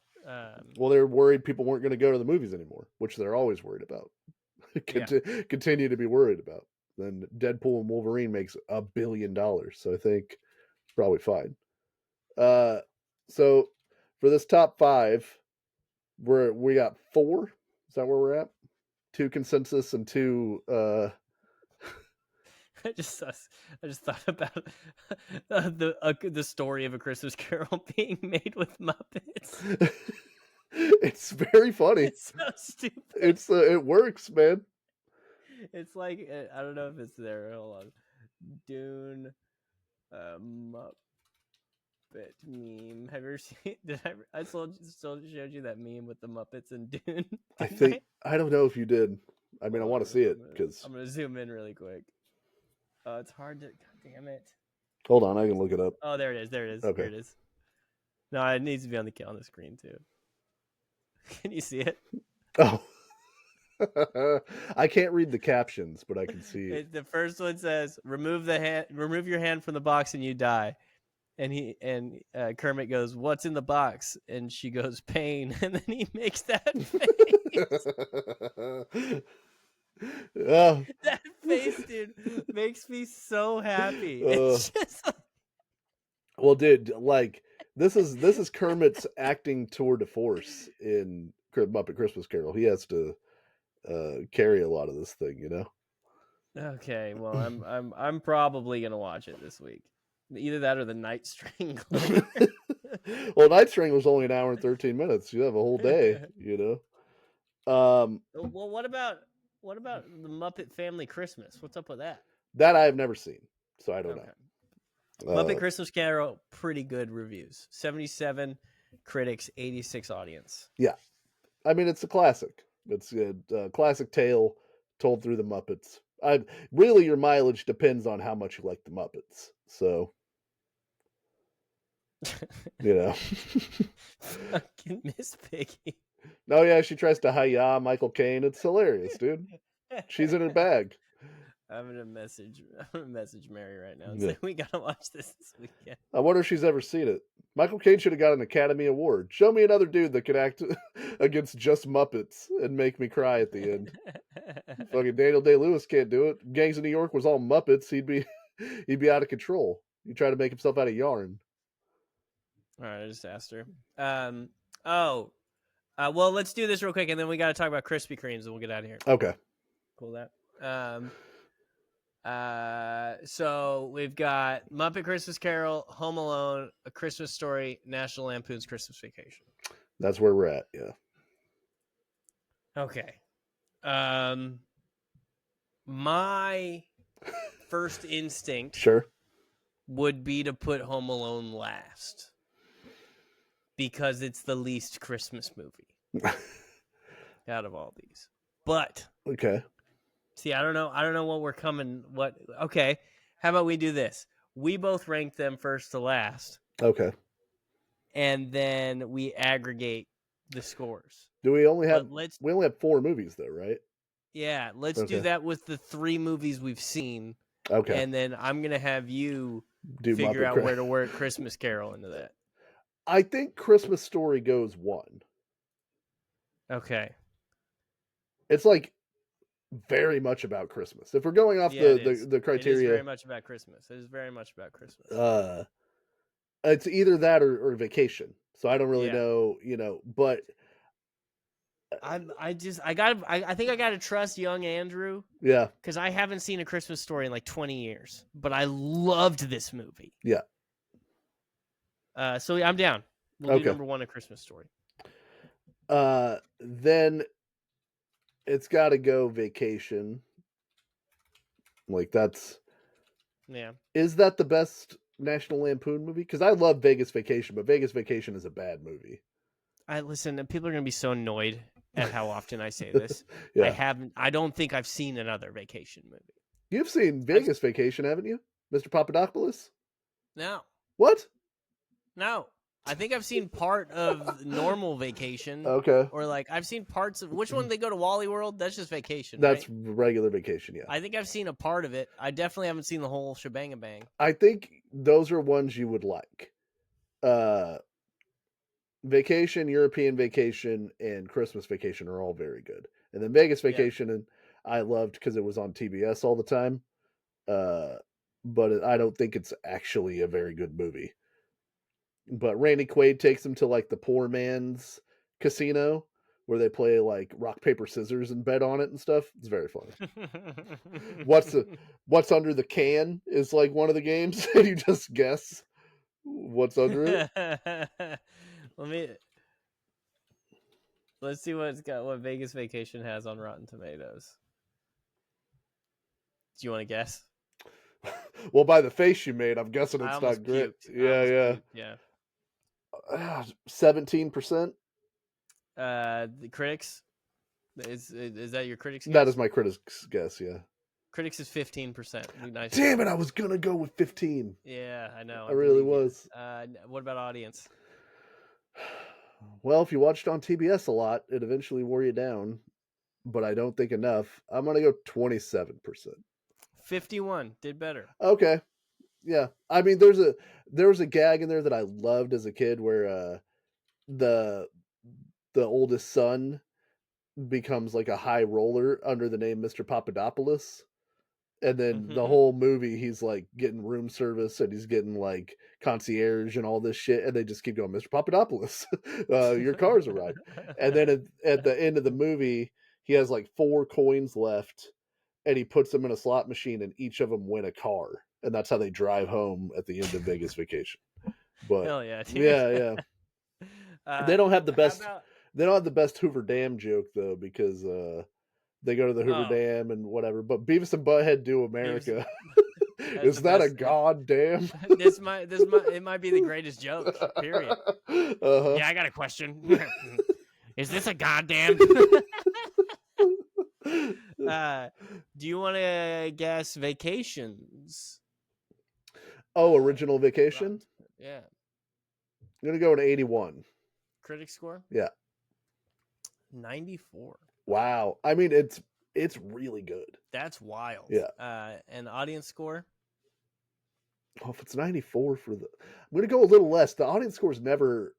Well, they're worried people weren't going to go to the movies anymore, which they're always worried about. Continue to be worried about. Then Deadpool and Wolverine makes $1 billion, so I think it's probably fine. So for this top 5, we got 4. Is that where we're at? 2 consensus and 2. I just thought about the story of A Christmas Carol being made with Muppets. It's very funny. It's so stupid. It works, man. It's like I don't know if it's there. Hold on, Dune, Muppet meme. Have you ever seen? I still showed you that meme with the Muppets and Dune? I don't know if you did. I mean, I want to see it because I'm gonna zoom in really quick. It's hard to. God damn it! Hold on, I can look it up. Oh, there it is. There it is. Okay. There it is. No, it needs to be on the screen too. Can you see it? Oh. I can't read the captions, but I can see it. The first one says, remove your hand from the box and you die. And Kermit goes, what's in the box? And she goes, pain. And then he makes that face. That face, dude, makes me so happy. It's just like... Well, dude, like this is Kermit's acting tour de force in Muppet Christmas Carol. He has to carry a lot of this thing, you know. Okay, well, I'm probably gonna watch it this week. Either that or the Night Strangler. Well, Night Strangler was only 1 hour and 13 minutes. You have a whole day, you know. Well, what about the Muppet Family Christmas? What's up with that? That I have never seen, so I don't know. Muppet Christmas Carol, pretty good reviews. 77 critics, 86 audience. Yeah, I mean it's a classic. It's a classic tale told through the Muppets. Really, your mileage depends on how much you like the Muppets. So, you know. Fucking Miss Piggy. No, yeah, she tries to hi-ya Michael Caine. It's hilarious, dude. She's in her bag. I'm gonna message Mary right now and say we gotta watch this weekend. I wonder if she's ever seen it. Michael Caine should have got an Academy Award. Show me another dude that could act against just Muppets and make me cry at the end. Fucking Daniel Day-Lewis can't do it. Gangs of New York was all Muppets. He'd be out of control. He tried to make himself out of yarn. All right, I just asked her. Well, let's do this real quick, and then we got to talk about Krispy Kremes, and we'll get out of here. Okay. Cool that. So we've got Muppet Christmas Carol, Home Alone, A Christmas Story, National Lampoon's Christmas Vacation. That's where we're at, yeah. Okay. My first instinct would be to put Home Alone last because it's the least Christmas movie out of all these. But see, I don't know what we're coming. Okay, how about we do this? We both rank them first to last. Okay. And then we aggregate the scores. Do we only have? We only have 4 movies, though, right? Yeah, let's do that with the 3 movies we've seen. Okay. And then I'm gonna have you figure out where to work Christmas Carol into that. I think Christmas Story goes 1. Okay. It's like very much about Christmas. If we're going off the criteria, it is very much about Christmas. It is very much about Christmas. It's either that or Vacation. So I don't really know, but I think I gotta trust young Andrew. Yeah. Because I haven't seen A Christmas Story in like 20 years, but I loved this movie. Yeah. So I'm down. We'll do number 1, A Christmas Story. Then it's got to go Vacation. Like that's. Yeah. Is that the best National Lampoon movie? Because I love Vegas Vacation, but Vegas Vacation is a bad movie. Listen, people are gonna be so annoyed at how often I say this. Yeah. I don't think I've seen another vacation movie. You've seen Vegas Vacation, haven't you, Mr. Papadopoulos? No. What? No. I think I've seen part of Normal Vacation. Okay. Or like I've seen parts of which one they go to Wally World. That's just Vacation. That's right? regular Vacation. Yeah. I think I've seen a part of it. I definitely haven't seen the whole shebang bang. I think those are ones you would like. Vacation, European Vacation, and Christmas Vacation are all very good. And then Vegas Vacation, and I loved because it was on TBS all the time. But I don't think it's actually a very good movie. But Randy Quaid takes him to like the poor man's casino where they play like rock, paper, scissors and bet on it and stuff. It's very funny. What's under the can is like one of the games, and you just guess what's under it. Let's see what Vegas Vacation has on Rotten Tomatoes. Do you want to guess? Well, by the face you made, I'm guessing it's not great. Yeah. 17%. The critics is that your critics' guess? That is my critics' guess. Yeah. Critics is 15%. Nice. Damn it! I was gonna go with 15. Yeah, I know. I really was. What about audience? Well, if you watched on TBS a lot, it eventually wore you down, but I don't think enough. I'm gonna go 27%. 51 did better. Okay. Yeah. I mean, there was a gag in there that I loved as a kid where the oldest son becomes like a high roller under the name Mr. Papadopoulos. And then the whole movie, he's like getting room service and he's getting like concierge and all this shit. And they just keep going, Mr. Papadopoulos, your car's arrived. And then at the end of the movie, he has like 4 coins left and he puts them in a slot machine and each of them win a car. And that's how they drive home at the end of Vegas Vacation. But hell yeah, dude. Yeah. They don't have the best. They don't have the best Hoover Dam joke though, because they go to the Hoover Dam and whatever. But Beavis and Butthead do America. Is that a goddamn? It might be the greatest joke. Period. Uh-huh. Yeah, I got a question. Is this a goddamn? Do you want to guess Vacations? Oh, Original Vacation? Yeah. I'm going to go with 81. Critic score? Yeah. 94. Wow. I mean, it's really good. That's wild. Yeah. And audience score? Oh, if it's 94 for the... I'm going to go a little less. The audience score is never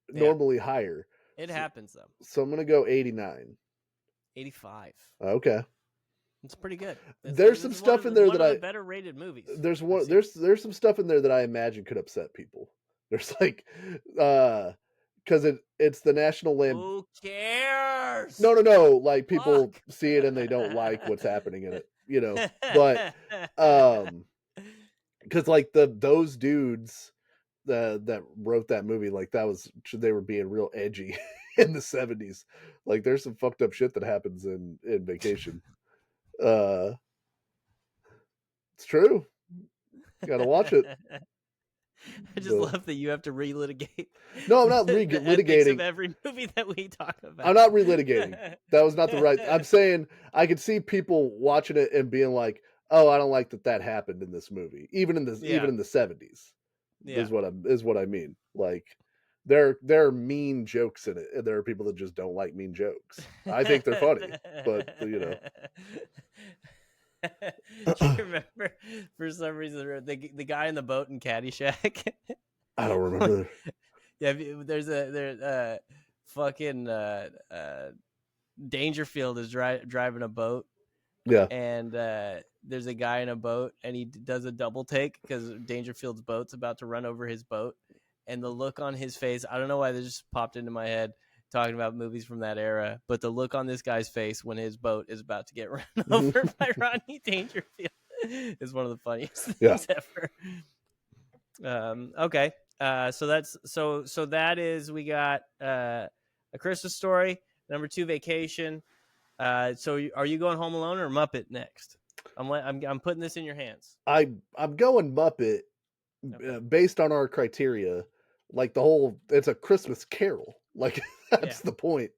normally higher. It happens, though. So I'm going to go 89. 85. Okay. It's pretty good. There's some stuff in there that I better rated movies. There's some stuff in there that I imagine could upset people. There's like because it's the National Lampoon. Who cares? No. Like people see it and they don't like what's happening in it, But because like those dudes that wrote that movie, like they were being real edgy in the 70s. Like there's some fucked up shit that happens in Vacation. It's true. You gotta watch it. I just love that you have to relitigate. No, I'm not relitigating every movie that we talk about. I'm not relitigating. That was not the right. I'm saying I could see people watching it and being like, "Oh, I don't like that happened in this movie." Even in the 70s, is what I mean. Like there are mean jokes in it, and there are people that just don't like mean jokes. I think they're funny, but Do you remember for some reason the guy in the boat in Caddyshack? I don't remember. Yeah, there's fucking Dangerfield is driving a boat. Yeah, and there's a guy in a boat and he does a double take because Dangerfield's boat's about to run over his boat, and the look on his face. I don't know why this just popped into my head talking about movies from that era, but the look on this guy's face when his boat is about to get run over by Rodney Dangerfield is one of the funniest things ever. Okay. So that is, we got A Christmas Story, number 2, Vacation. So are you going Home Alone or Muppet next? I'm putting this in your hands. I'm going Muppet, based on our criteria. Like it's a Christmas Carol. Like that's the point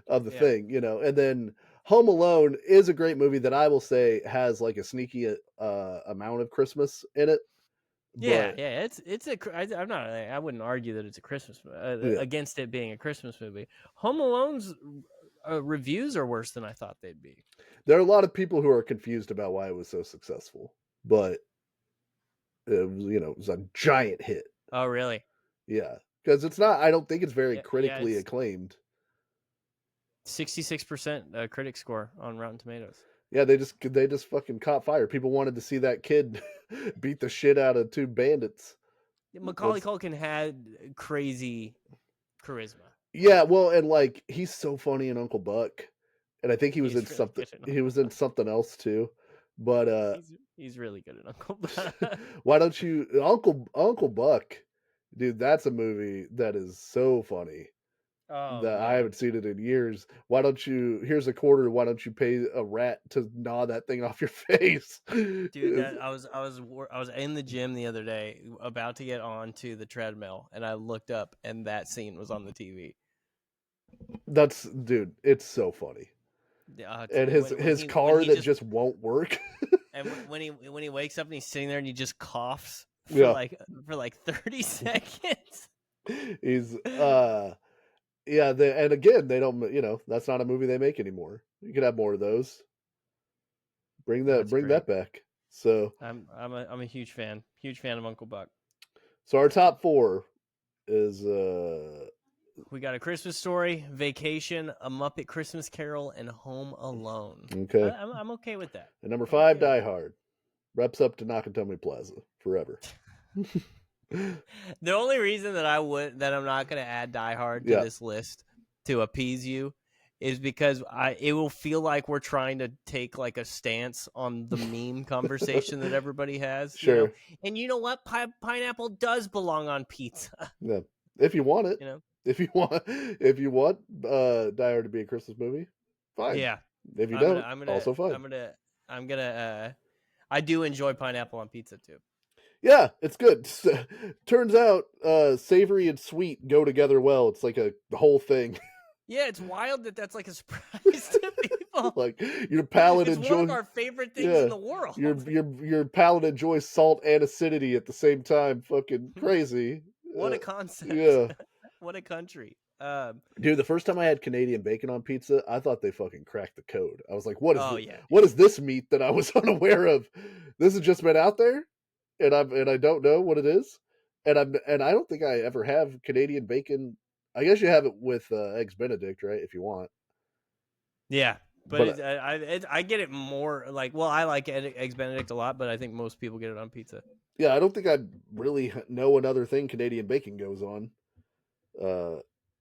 of the thing, you know. And then Home Alone is a great movie that I will say has like a sneaky amount of Christmas in it. Yeah, I wouldn't argue that it's a Christmas against it being a Christmas movie. Home Alone's reviews are worse than I thought they'd be. There are a lot of people who are confused about why it was so successful, but it was, it was a giant hit. Oh, really? Yeah, because I don't think it's very critically acclaimed. 66% critic score on Rotten Tomatoes. Yeah, they just fucking caught fire. People wanted to see that kid beat the shit out of 2 bandits. Macaulay Culkin had crazy charisma. Yeah, well, and like he's so funny in Uncle Buck, and I think he was in something. He was in something else too, but he's really good at Uncle Buck. Why don't you Uncle Buck, dude? That's a movie that is so funny. That I haven't seen it in years. Why don't you? Here's a quarter. Why don't you pay a rat to gnaw that thing off your face, dude? I was in the gym the other day, about to get onto the treadmill, and I looked up, and that scene was on the TV. Dude, it's so funny. And his car that just won't work. And when he wakes up and he's sitting there and he just coughs for like 30 seconds. He's and again, they don't, that's not a movie they make anymore. You could have more of those. Bring that back. So I'm a huge fan of Uncle Buck. So our top 4 is we got A Christmas Story, Vacation, A Muppet Christmas Carol, and Home Alone. Okay, I'm okay with that. And number 5, Die Hard, reps up to Nakatomi Plaza forever. The only reason that I'm not going to add Die Hard to this list to appease you is because it will feel like we're trying to take like a stance on the meme conversation that everybody has. Sure. You know? And you know what? Pineapple does belong on pizza. Yeah, if you want it. If you want Die Hard to be a Christmas movie, fine. Yeah. If you don't, also fine. I do enjoy pineapple on pizza too. Yeah, it's good. Turns out savory and sweet go together well. It's like the whole thing. Yeah, it's wild that's like a surprise to people. Like your palate enjoys one of our favorite things in the world. Your palate enjoys salt and acidity at the same time. Fucking crazy. What a concept. Yeah. What a country. Dude, the first time I had Canadian bacon on pizza, I thought they fucking cracked the code. I was like, what is this meat that I was unaware of? This has just been out there? And I don't know what it is. And I don't think I ever have Canadian bacon. I guess you have it with Eggs Benedict, right? If you want. Yeah, but I get it more like. Well, I like Eggs Benedict a lot, but I think most people get it on pizza. Yeah, I don't think I really know another thing Canadian bacon goes on.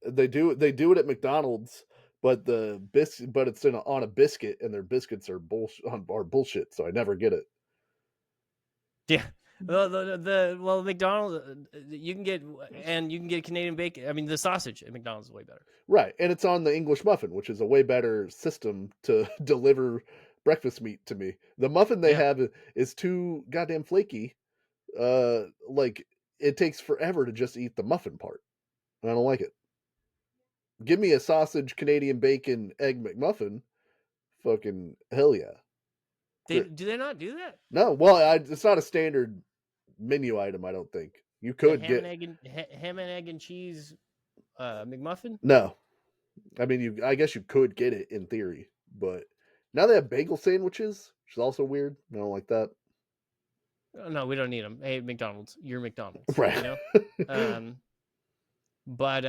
They do it at McDonald's, but it's on a biscuit, and their biscuits are bullshit. So I never get it. Yeah. Well, McDonald's you can get Canadian bacon. I mean, the sausage at McDonald's is way better. Right, and it's on the English muffin, which is a way better system to deliver breakfast meat to me. The muffin they have is too goddamn flaky. Like it takes forever to just eat the muffin part. I don't like it. Give me a sausage, Canadian bacon, egg McMuffin. Fucking hell yeah. Do they not do that? No, well, it's not a standard menu item. I don't think you could ham and egg and cheese McMuffin. No, I mean I guess you could get it in theory, but now they have bagel sandwiches, which is also weird. I don't like that. No, we don't need them. Hey, McDonald's, you're McDonald's, right? You know. But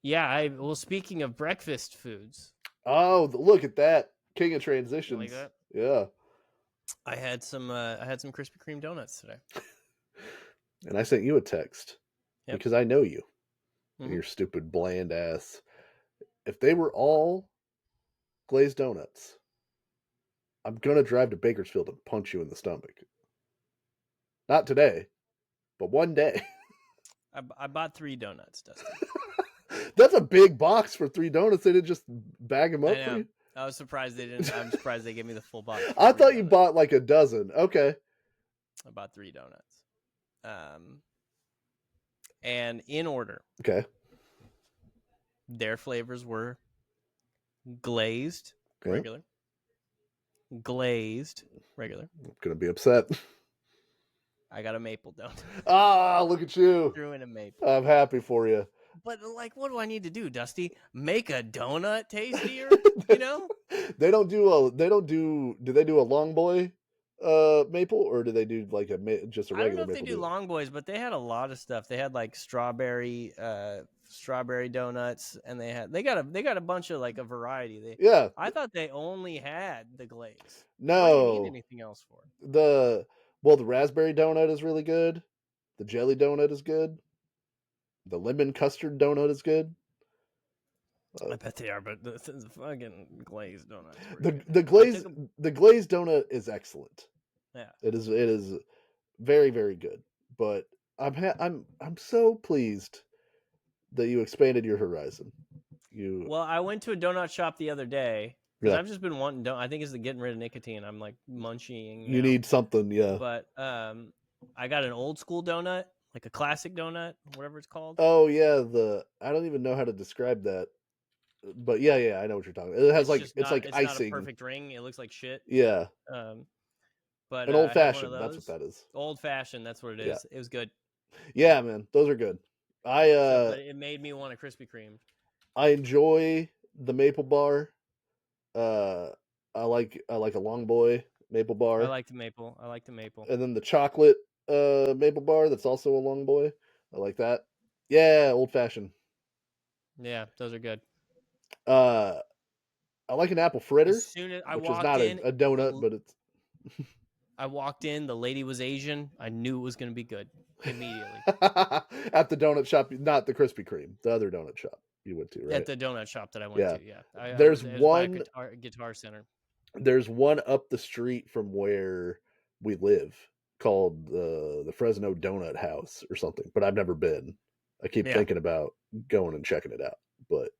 well, speaking of breakfast foods. Oh, look at that. King of transitions. You like that? Yeah. I had some Krispy Kreme donuts today. And I sent you a text. because I know you and Mm-hmm. your stupid bland ass. If they were all glazed donuts, I'm gonna drive to Bakersfield and punch you in the stomach. Not today, but one day. I bought 3 donuts, Dusty. That's a big box for 3 donuts. They didn't just bag them I up for know. you. I was surprised they didn't. I'm surprised they gave me the full box for I 3 thought you donuts. bought like a dozen. Okay. I bought 3 donuts. And in order, Okay. their flavors were glazed, Okay. regular, glazed, regular. I'm gonna be upset. I got a maple donut. Ah, look at you. Threw in a maple. I'm happy for you. But like, what do I need to do, Dusty? Make a donut tastier? You know? They don't do. Do they do a long boy maple, or do they do like just a I don't know regular if they maple do deal? long boys, but they had a lot of stuff. They had like strawberry donuts, and they got a bunch of like a variety. Yeah. I thought they only had the glaze. What do you need No. anything else for? The raspberry donut is really good. The jelly donut is good. The lemon custard donut is good. I bet they are, but the fucking glazed donuts were The good. the I took glaze them. the glazed donut is excellent. Yeah. It is very, very good. But I'm so pleased that you expanded your horizon. You Well, I went to a donut shop the other day because Yeah. I've just been wanting. I think it's the getting rid of nicotine. I'm like munching You now, need something, yeah. but I got an old school donut, like a classic donut, whatever it's called. Oh yeah, I don't even know how to describe that. But yeah, I know what you're talking about. It has It's like just it's not. like It's not a icing. perfect ring. It looks like shit. Yeah. Um, but An old I had one of fashioned, that's what those. that is. Old fashioned. That's what it Yeah. is. It was good. Yeah, man. Those are good. So, but it made me want a Krispy Kreme. I enjoy the maple bar. Uh I like a long boy maple I bar. like the maple. I like the maple. And then the chocolate maple bar that's also a long boy. I like that. Yeah, old fashioned. Yeah, those are good. Uh I like an apple As fritter, soon as I which is walked not in, a donut, but it's the lady was Asian. I knew it was going to be good immediately. at the donut shop, not the Krispy Kreme, the other donut shop you went to, At right? the donut shop that I went Yeah. to, yeah, There's it was by a one guitar center. there's one up the street from where we live called the Fresno Donut House or something, but I've never been. I keep Yeah, thinking about going and checking it out, but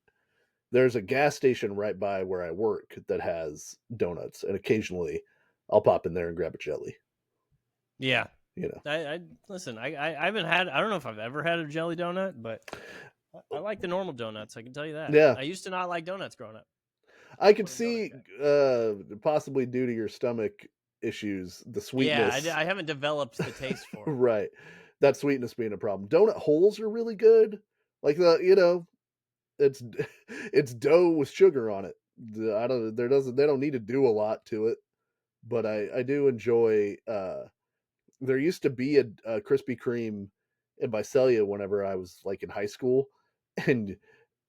there's a gas station right by where I work that has donuts, and occasionally I'll pop in there and grab a jelly. yeah. You know, I listen. I haven't had. I don't know if I've ever had a jelly donut, but I like the normal donuts. I can tell you that. yeah, I used to not like donuts growing up. I could Wasn't a donut see, guy. possibly due to your stomach issues, the Yeah, sweetness, I haven't developed the taste for them. right? That sweetness being a problem. Donut holes are really good. Like it's it's dough with sugar on it. I don't. They don't need to do a lot to it, but I do enjoy. There used to be a Krispy Kreme in Visalia whenever I was like in high school, and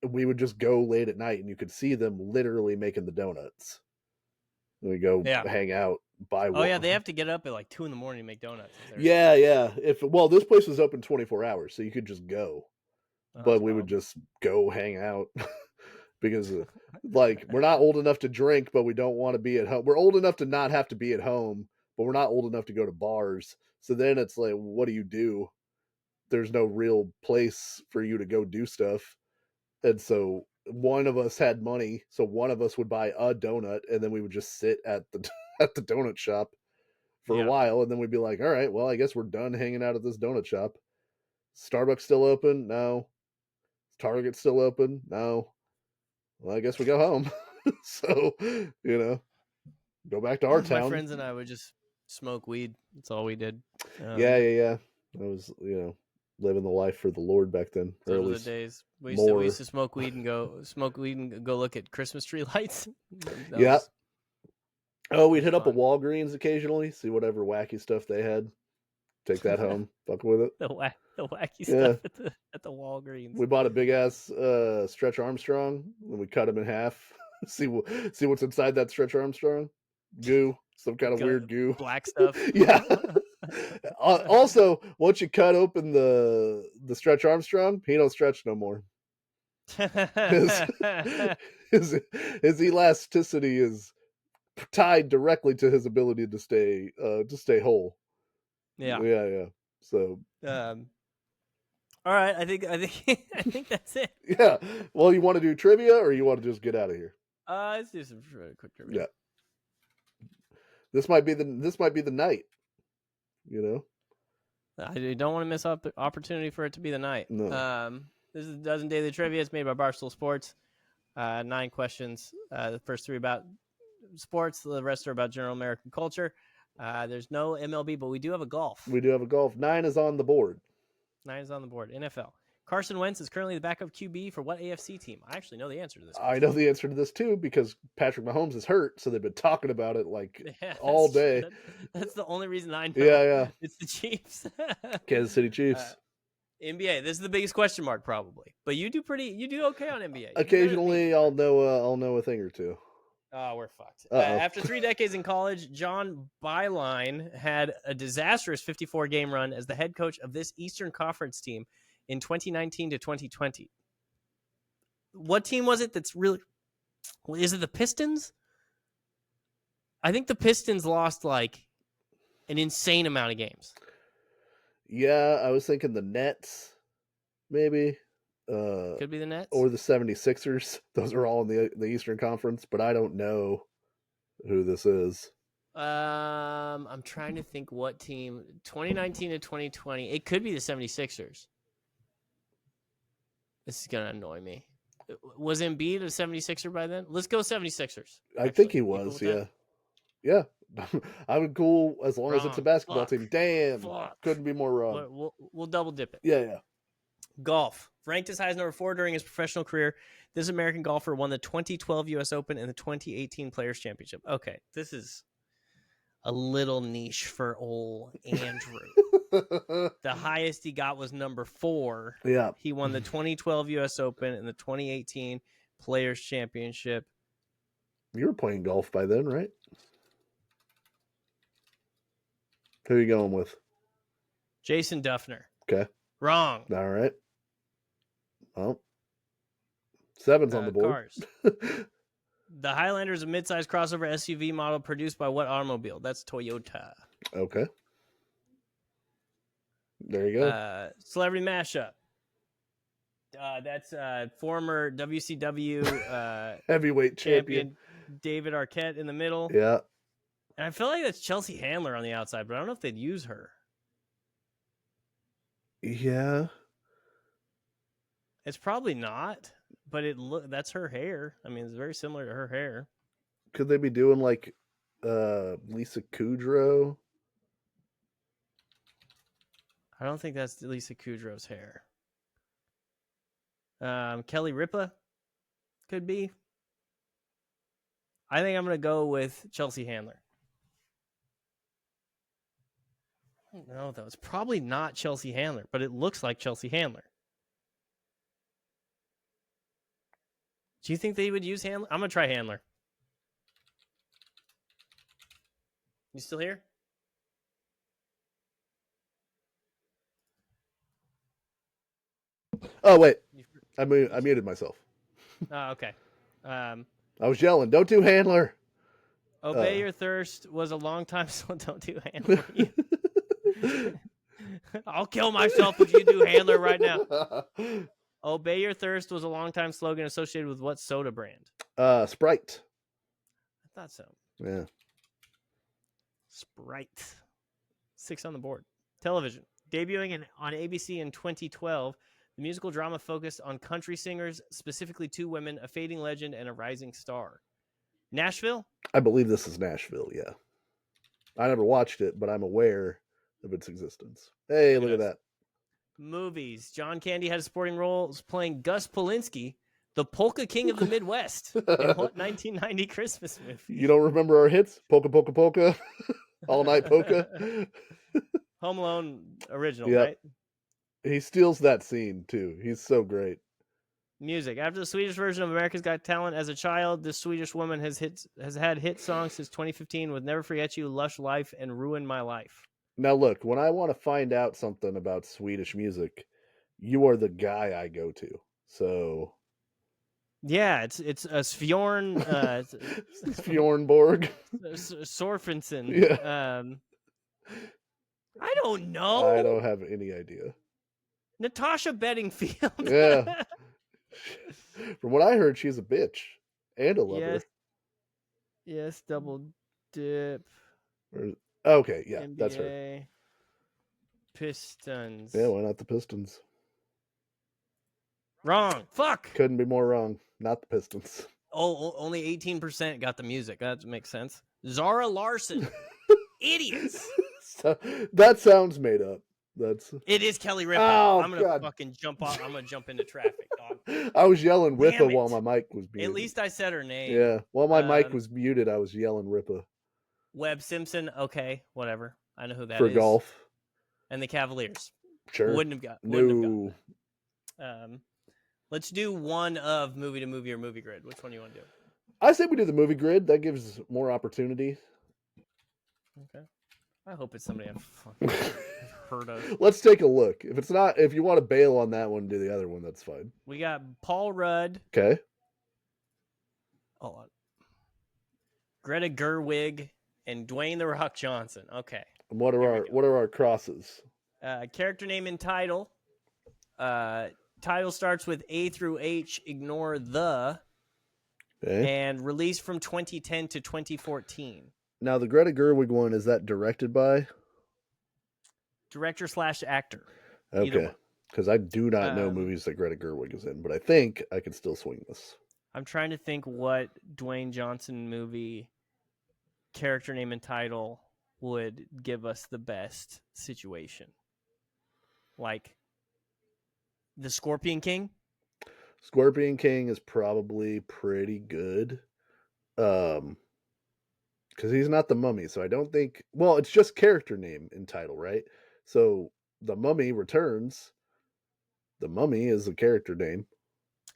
we would just go late at night, and you could see them literally making the donuts. And we go Yeah. hang out, buy Oh yeah, one. they have to get up at like 2 a.m. to make donuts. Yeah. This place was open 24 hours, so you could just go. Oh, But that's we would wild. just go hang out because, like, we're not old enough to drink, but we don't want to be at home. We're old enough to not have to be at home, but we're not old enough to go to bars. So then it's like, what do? There's no real place for you to go do stuff. And so one of us had money, so one of us would buy a donut, and then we would just sit at the at the donut shop for a Yeah. while, and then we'd be like, all right, well, I guess we're done hanging out at this donut shop. Starbucks still open? No. Target still open? No. Well, I guess we go home. So, go back to our My town. friends and I would just smoke weed. That's all we did. Yeah. I was, living the life for the Lord back then, or Those at were the least days. We more. used to smoke weed and go look at Christmas tree lights. That Yeah. was Oh, that we'd was hit up a fun. Walgreens occasionally, see whatever wacky stuff they had. Take that home, fuck with it. the wacky Yeah. stuff at the Walgreens. We bought a big ass Stretch Armstrong, and we cut him in half. see what's inside that Stretch Armstrong. Goo, some kind of weird goo. Black stuff. Yeah. Also, once you cut open the Stretch Armstrong, he don't stretch no more. his, his elasticity is tied directly to his ability to stay whole. Yeah. So, all right, I think I think that's it. Yeah. Well, you want to do trivia, or you want to just get out of here? Let's do some quick trivia. Yeah. This might be the night. You know. I don't want to miss up the opportunity for it to be the night. No. This is a dozen daily trivia. It's made by Barstool Sports. 9 questions. The first 3 about sports. The rest are about general American culture. There's no MLB, but we do have a golf. We do have a golf. 9 is on the board. 9 is on the board. NFL. Carson Wentz is currently the backup QB for what AFC team? I actually know the answer to this question. I know the answer to this too because Patrick Mahomes is hurt, so they've been talking about it all day. That's the only reason I know. Yeah. It's the Chiefs. Kansas City Chiefs. NBA. This is the biggest question mark probably, but you do okay on NBA. Occasionally, I'll know a thing or two. Oh, we're fucked. After 3 decades in college, John Beilein had a disastrous 54-game run as the head coach of this Eastern Conference team in 2019 to 2020. What team was it that's really... Is it the Pistons? I think the Pistons lost like an insane amount of games. Yeah, I was thinking the Nets, maybe. Could be the Nets. Or the 76ers. Those are all in the Eastern Conference, but I don't know who this is. I'm trying to think what team. 2019 to 2020. It could be the 76ers. This is going to annoy me. Was Embiid a 76er by then? Let's go 76ers. I think he was, yeah. Yeah. I would cool as long as it's a basketball team. Damn. Couldn't be more wrong. We'll double dip it. Yeah. Golf. Ranked as high as number 4 during his professional career, this American golfer won the 2012 U.S. Open and the 2018 Players' Championship. Okay, this is a little niche for old Andrew. The highest he got was number 4. Yeah. He won the 2012 U.S. Open and the 2018 Players' Championship. You were playing golf by then, right? Who are you going with? Jason Duffner. Okay. Wrong. All right. Well, 7's on the board. Cars. The Highlander is a mid-sized crossover SUV model produced by what automobile? That's Toyota. Okay. There you go. Celebrity mashup. That's former WCW heavyweight champion David Arquette in the middle. Yeah. And I feel like that's Chelsea Handler on the outside, but I don't know if they'd use her. Yeah. It's probably not, but that's her hair. I mean, it's very similar to her hair. Could they be doing like Lisa Kudrow? I don't think that's Lisa Kudrow's hair. Kelly Ripa could be. I think I'm going to go with Chelsea Handler. I don't know, though. It's probably not Chelsea Handler, but it looks like Chelsea Handler. Do you think they would use Handler? I'm going to try Handler. You still here? Oh, wait. I muted myself. Oh, okay. I was yelling, don't do Handler. Obey Your Thirst was a long time, so don't do Handler. I'll kill myself if you do Handler right now. Obey Your Thirst was a long-time slogan associated with what soda brand? Sprite. I thought so. Yeah. Sprite. 6 on the board. Television. Debuting on ABC in 2012, the musical drama focused on country singers, specifically 2 women, a fading legend, and a rising star. Nashville? I believe this is Nashville, yeah. I never watched it, but I'm aware of its existence. Hey, look at that. Movies. John Candy had supporting roles playing Gus Polinski, the polka king of the Midwest, in what 1990 Christmas movie? You don't remember our hits? Polka, polka, polka. All Night Polka. Home Alone original, yep. Right? He steals that scene, too. He's so great. Music. After the Swedish version of America's Got Talent as a child, this Swedish woman has had hit songs since 2015 with Never Forget You, Lush Life, and Ruin My Life. Now look, when I want to find out something about Swedish music, you are the guy I go to. So yeah, it's a Svjorn Fjornborg. Sorfinson. Yeah. I don't know. I don't have any idea. Natasha Bedingfield. Yeah. From what I heard, she's a bitch and a lover. Yes, double dip. Okay, yeah, NBA. that's her. Pistons. Yeah, why not the Pistons? Wrong. Fuck. Couldn't be more wrong. Not the Pistons. Oh, only 18% got the music. That makes sense. Zara Larson. Idiots. So, that sounds made up. It is Kelly Ripa. Oh, I'm gonna God. fucking jump off. I'm gonna jump into traffic, dog. I was yelling Ripa Damn it. while my mic was muted. At least I said her name. Yeah, while my mic was muted, I was yelling Ripa. Webb Simpson. Okay, whatever. I know who that for is. golf. And the Cavaliers. Sure. Wouldn't have gotten that. Let's do one of movie to movie or movie grid. Which one do you want to do? I say we do the movie grid. That gives more opportunity. Okay. I hope it's somebody I've heard of. Let's take a look. If it's not, if you want to bail on that one, do the other one. That's fine. We got Paul Rudd. Okay. Hold on. Greta Gerwig and Dwayne The Rock Johnson. Okay. And what are our crosses? Character name and title. Title starts with A through H. Ignore the. Okay. And released from 2010 to 2014. Now the Greta Gerwig one, is that directed by? Director / actor. Okay. Because I do not know movies that Greta Gerwig is in, but I think I can still swing this. I'm trying to think what Dwayne Johnson movie character name and title would give us the best situation. Like the Scorpion King? Scorpion King is probably pretty good. Because he's not the Mummy, so I don't think. Well, it's just character name and title, right? So the Mummy Returns. The Mummy is a character name.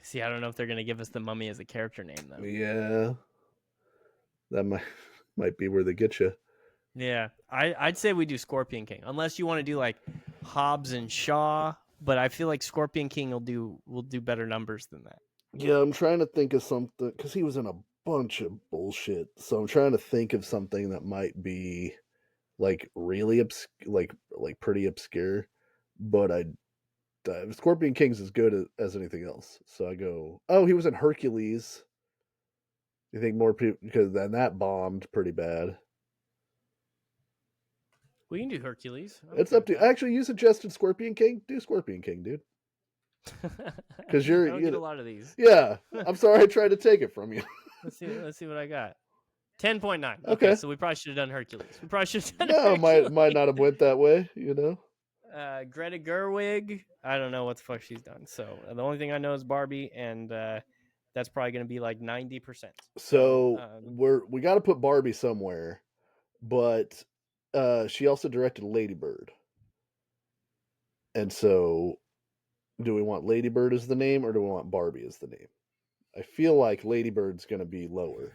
See, I don't know if they're gonna give us the Mummy as a character name though. Yeah, that might be where they get you. Yeah, I'd say we do Scorpion King, unless you want to do like Hobbs and Shaw. But I feel like Scorpion King will do better numbers than that. Yeah, I'm trying to think of something because he was in a bunch of bullshit. So I'm trying to think of something that might be like really like pretty obscure. But Scorpion King's as good as anything else. So I go, oh, he was in Hercules. You think more people, because then that bombed pretty bad. We can do Hercules. It's up to actually. You suggested Scorpion King. Do Scorpion King, dude. Because you get a lot of these. Yeah, I'm sorry I tried to take it from you. Let's see what I got. 10.9. Okay, so we probably should have done Hercules. We probably should have done. No, Hercules. might not have went that way. You know. Greta Gerwig. I don't know what the fuck she's done. So the only thing I know is Barbie, and that's probably going to be like 90%. So we got to put Barbie somewhere, but she also directed Lady Bird, and so do we want Lady Bird as the name or do we want Barbie as the name? I feel like Lady Bird's going to be lower.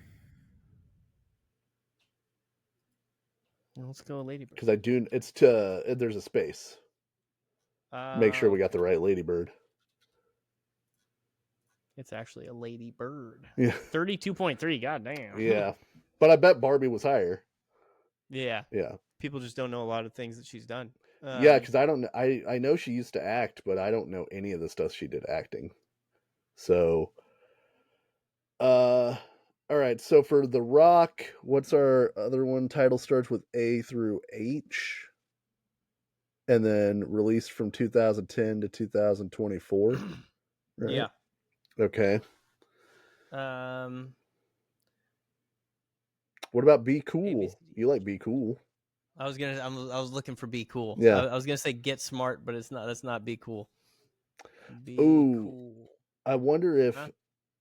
Let's go Lady Bird. Because there's a space. Make sure we got the right Lady Bird. It's actually a Lady Bird. Yeah. 32.3. God damn. Yeah. But I bet Barbie was higher. Yeah. Yeah. People just don't know a lot of things that she's done. Yeah, because I know she used to act, but I don't know any of the stuff she did acting. So, all right. So for The Rock, what's our other one? Title starts with A through H, and then released from 2010 to 2024. Right? Yeah. Okay. What about Be Cool? You like Be Cool? I was looking for Be Cool. Yeah. I was gonna say Get Smart, but it's not. That's not Be Cool. Be Cool. I wonder if. Huh?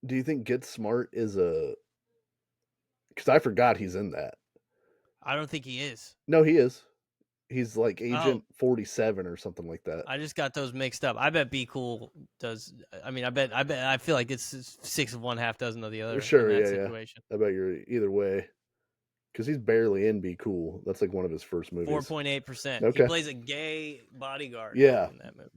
Do you think Get Smart is a? Because I forgot he's in that. I don't think he is. No, he is. He's like Agent 47 or something like that. I just got those mixed up. I bet Be Cool does. I mean, I feel like it's 6 of one, half dozen of the other. Sure, in that situation. I bet you're either way. because he's barely in Be Cool. That's like one of his first movies. 4.8%. Okay. He plays a gay bodyguard. Yeah. In that movie.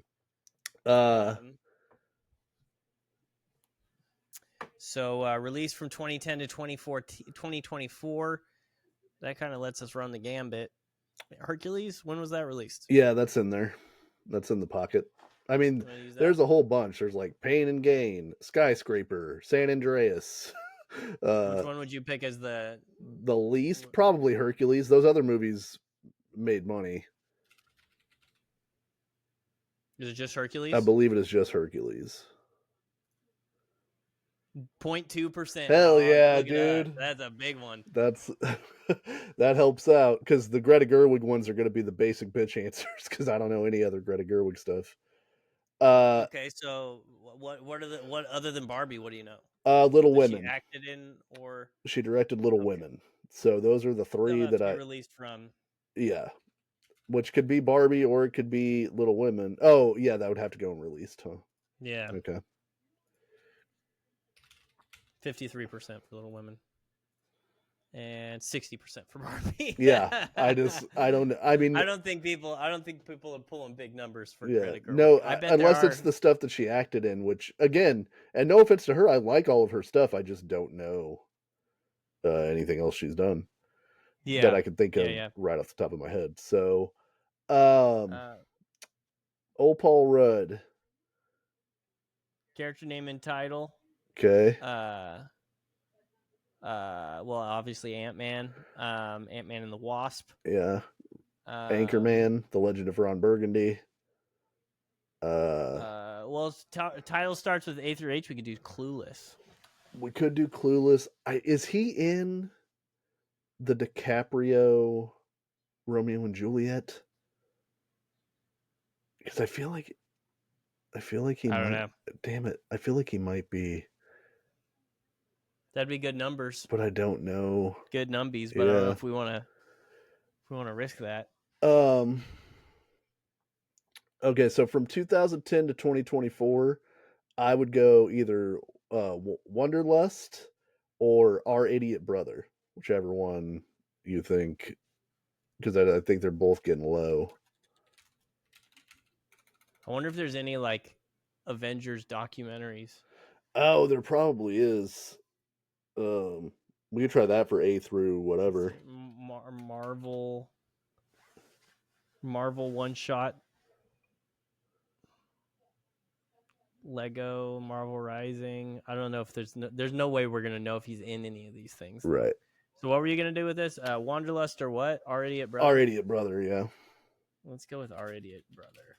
So released from 2010 to 2024. That kind of lets us run the gambit. Hercules, when was that released? Yeah, that's in there. That's in the pocket. I mean, there's a whole bunch. There's like Pain and Gain, Skyscraper, San Andreas. Which one would you pick as the least? Probably Hercules. Those other movies made money. Is it just Hercules? I believe it is just Hercules. 0.2%. Hell yeah, dude. That's a big one. That helps out because the Greta Gerwig ones are going to be the basic bitch answers because I don't know any other Greta Gerwig stuff. Okay, so what other than Barbie? What do you know? Little Women. She acted in, or she directed Little Women. So those are the three that I released from. Yeah, which could be Barbie or it could be Little Women. Oh yeah, that would have to go in released, huh? Yeah. Okay. 53% for Little Women. And 60% for Barbie. Yeah, I mean, I don't think people are pulling big numbers for Greta Gerwig. No, I bet unless it's the stuff that she acted in, which again, and no offense to her, I like all of her stuff. I just don't know anything else she's done that I can think of right off the top of my head. So, old Paul Rudd. Character name and title. Okay. Well, obviously Ant-Man, Ant-Man and the Wasp. Yeah. Anchorman, The Legend of Ron Burgundy. Well, title starts with A through H. We could do Clueless. We could do Clueless. Is he in the DiCaprio Romeo and Juliet? Because I feel like he might. I don't know. Damn it. I feel like he might be. That'd be good numbers. But I don't know. Good numbies, but I don't know if we want to risk that. Okay, so from 2010 to 2024, I would go either Wanderlust or Our Idiot Brother, whichever one you think, because I think they're both getting low. I wonder if there's any like Avengers documentaries. Oh, there probably is. We could try that for A through whatever. Marvel one shot. Lego, Marvel Rising. I don't know if there's no way we're gonna know if he's in any of these things. Right. So what were you gonna do with this? Wanderlust or what? Our Idiot Brother. Our Idiot Brother, yeah. Let's go with Our Idiot Brother.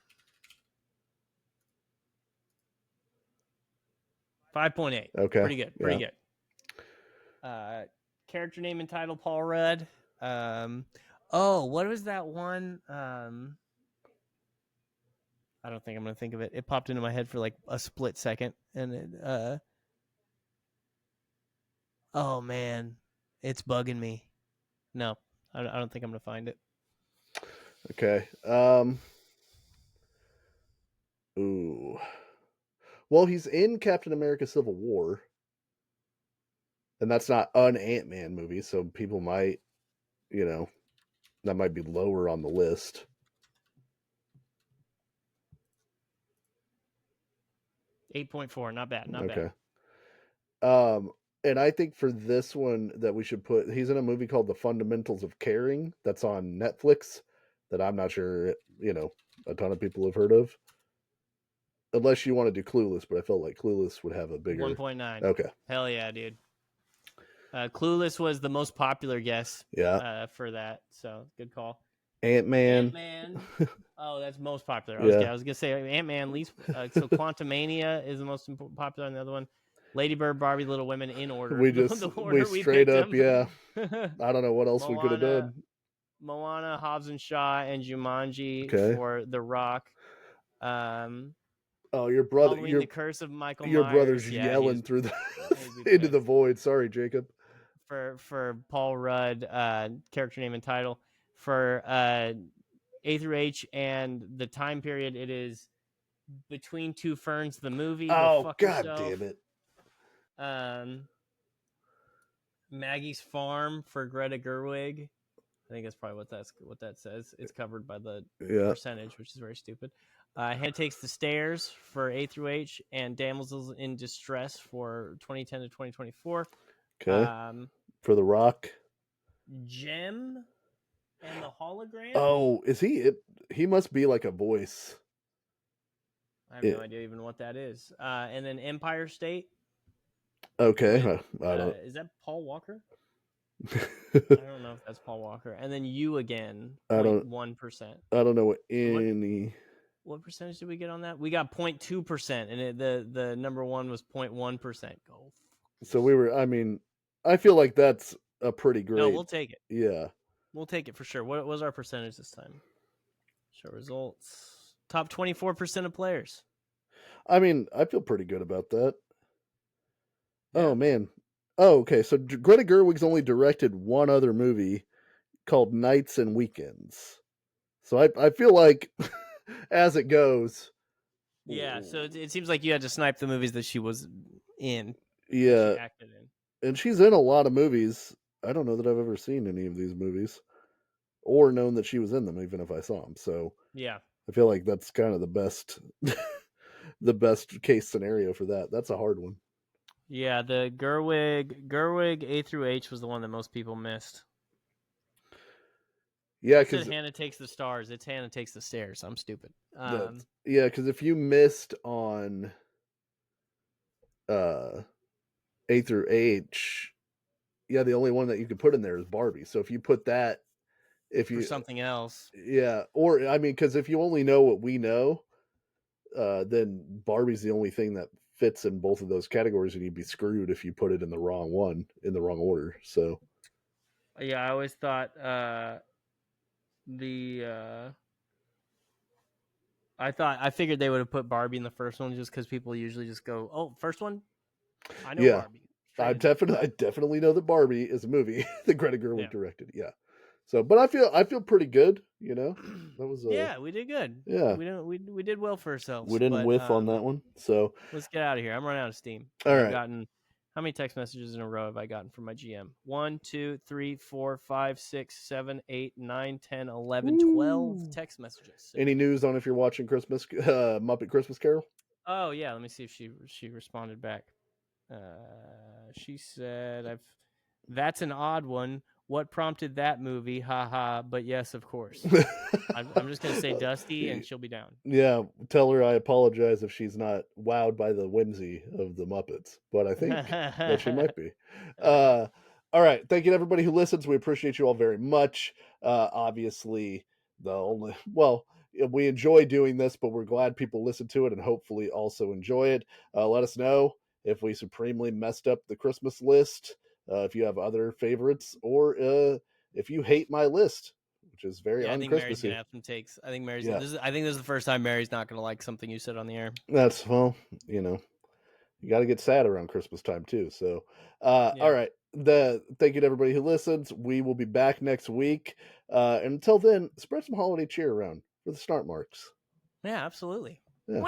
5.8. Okay. Pretty good. Pretty good. Character name and title, Paul Rudd. What was that one? I don't think I'm going to think of it. It popped into my head for like a split second. And it, oh man, it's bugging me. No, I don't think I'm going to find it. Okay. Ooh. Well, he's in Captain America Civil War. And that's not an Ant-Man movie, so people might, that might be lower on the list. 8.4, not bad, not bad. And I think for this one that we should put, he's in a movie called The Fundamentals of Caring that's on Netflix that I'm not sure, a ton of people have heard of. Unless you want to do Clueless, but I felt like Clueless would have a bigger 1.9. Okay. Hell yeah, dude. Clueless was the most popular guess. Yeah. For that, so good call. Ant-Man. Oh, that's most popular. I was gonna say Ant-Man. Least. So Quantumania is the most popular, and the other one, Lady Bird, Barbie, Little Women in order. We straight up, yeah. I don't know what else we could have done. Moana, Hobbs and Shaw, and Jumanji for The Rock. Oh, your brother! The Curse of Michael your Myers. brother's yelling through the into the void. Sorry, Jacob. For Paul Rudd, character name and title for A through H, and the time period it is Between Two Ferns, the movie. Oh, God damn it! Maggie's Farm for Greta Gerwig. I think that's probably what that says. It's covered by the percentage, which is very stupid. Hannah Takes the Stairs for A through H, and Damsels in Distress for 2010 to 2024. Okay. For The Rock. Gem and the Hologram. Oh, is he? He must be like a voice. I have no idea even what that is. And then Empire State. Okay. With, I don't. Is that Paul Walker? I don't know if that's Paul Walker. And then You Again, 0.1%. I don't know what any. What percentage did we get on that? We got 0.2%, and the number one was 0.1%. Go. So we were. I mean, I feel like that's a pretty great. No, we'll take it. Yeah, we'll take it for sure. What was our percentage this time? Show results. Top 24% of players. I mean, I feel pretty good about that. Yeah. Oh man. Oh, okay. So Greta Gerwig's only directed one other movie called Nights and Weekends. So I feel like as it goes. Yeah, so it seems like you had to snipe the movies that she was in. Yeah. She acted in. And she's in a lot of movies. I don't know that I've ever seen any of these movies or known that she was in them, even if I saw them. So yeah, I feel like that's kind of the best, the best case scenario for that. That's a hard one. Yeah, the Gerwig A through H was the one that most people missed. Yeah, because Hannah Takes the Stars. It's Hannah Takes the Stairs. I'm stupid. Yeah, because if you missed on A through H, yeah, the only one that you could put in there is Barbie. So if you put that, for something else, yeah, or I mean, because if you only know what we know, then Barbie's the only thing that fits in both of those categories, and you'd be screwed if you put it in the wrong one in the wrong order. So yeah, I always thought I figured they would have put Barbie in the first one just because people usually just go, "Oh, first one, I know Barbie." I definitely know that Barbie is a movie that Greta Gerwig directed. Yeah. So, but I feel pretty good. You know, that was yeah, we did good. Yeah, we did well for ourselves. We didn't whiff on that one. So let's get out of here. I'm running out of steam. All right. I've gotten how many text messages in a row have I gotten from my GM? 1, 2, 3, 4, 5, 6, 7, 8, 9, 10, 11, 12 text messages. So. Any news on if you're watching Muppet Christmas Carol? Oh yeah, let me see if she responded back. She said, that's an odd one. What prompted that movie? Haha. But yes, of course. I'm just gonna say Dusty, and she'll be down. Yeah, tell her I apologize if she's not wowed by the whimsy of the Muppets, but I think that she might be. All right, thank you to everybody who listens. We appreciate you all very much. Obviously, we enjoy doing this, but we're glad people listen to it and hopefully also enjoy it. Let us know if we supremely messed up the Christmas list. If you have other favorites, or if you hate my list, which is very I think Mary's gonna have some takes. I think Mary's. I think this is the first time Mary's not gonna like something you said on the air. That's you got to get sad around Christmas time too. So, all right. Thank you to everybody who listens. We will be back next week. Until then, spread some holiday cheer around for the Snart Marks. Yeah, absolutely. Yeah.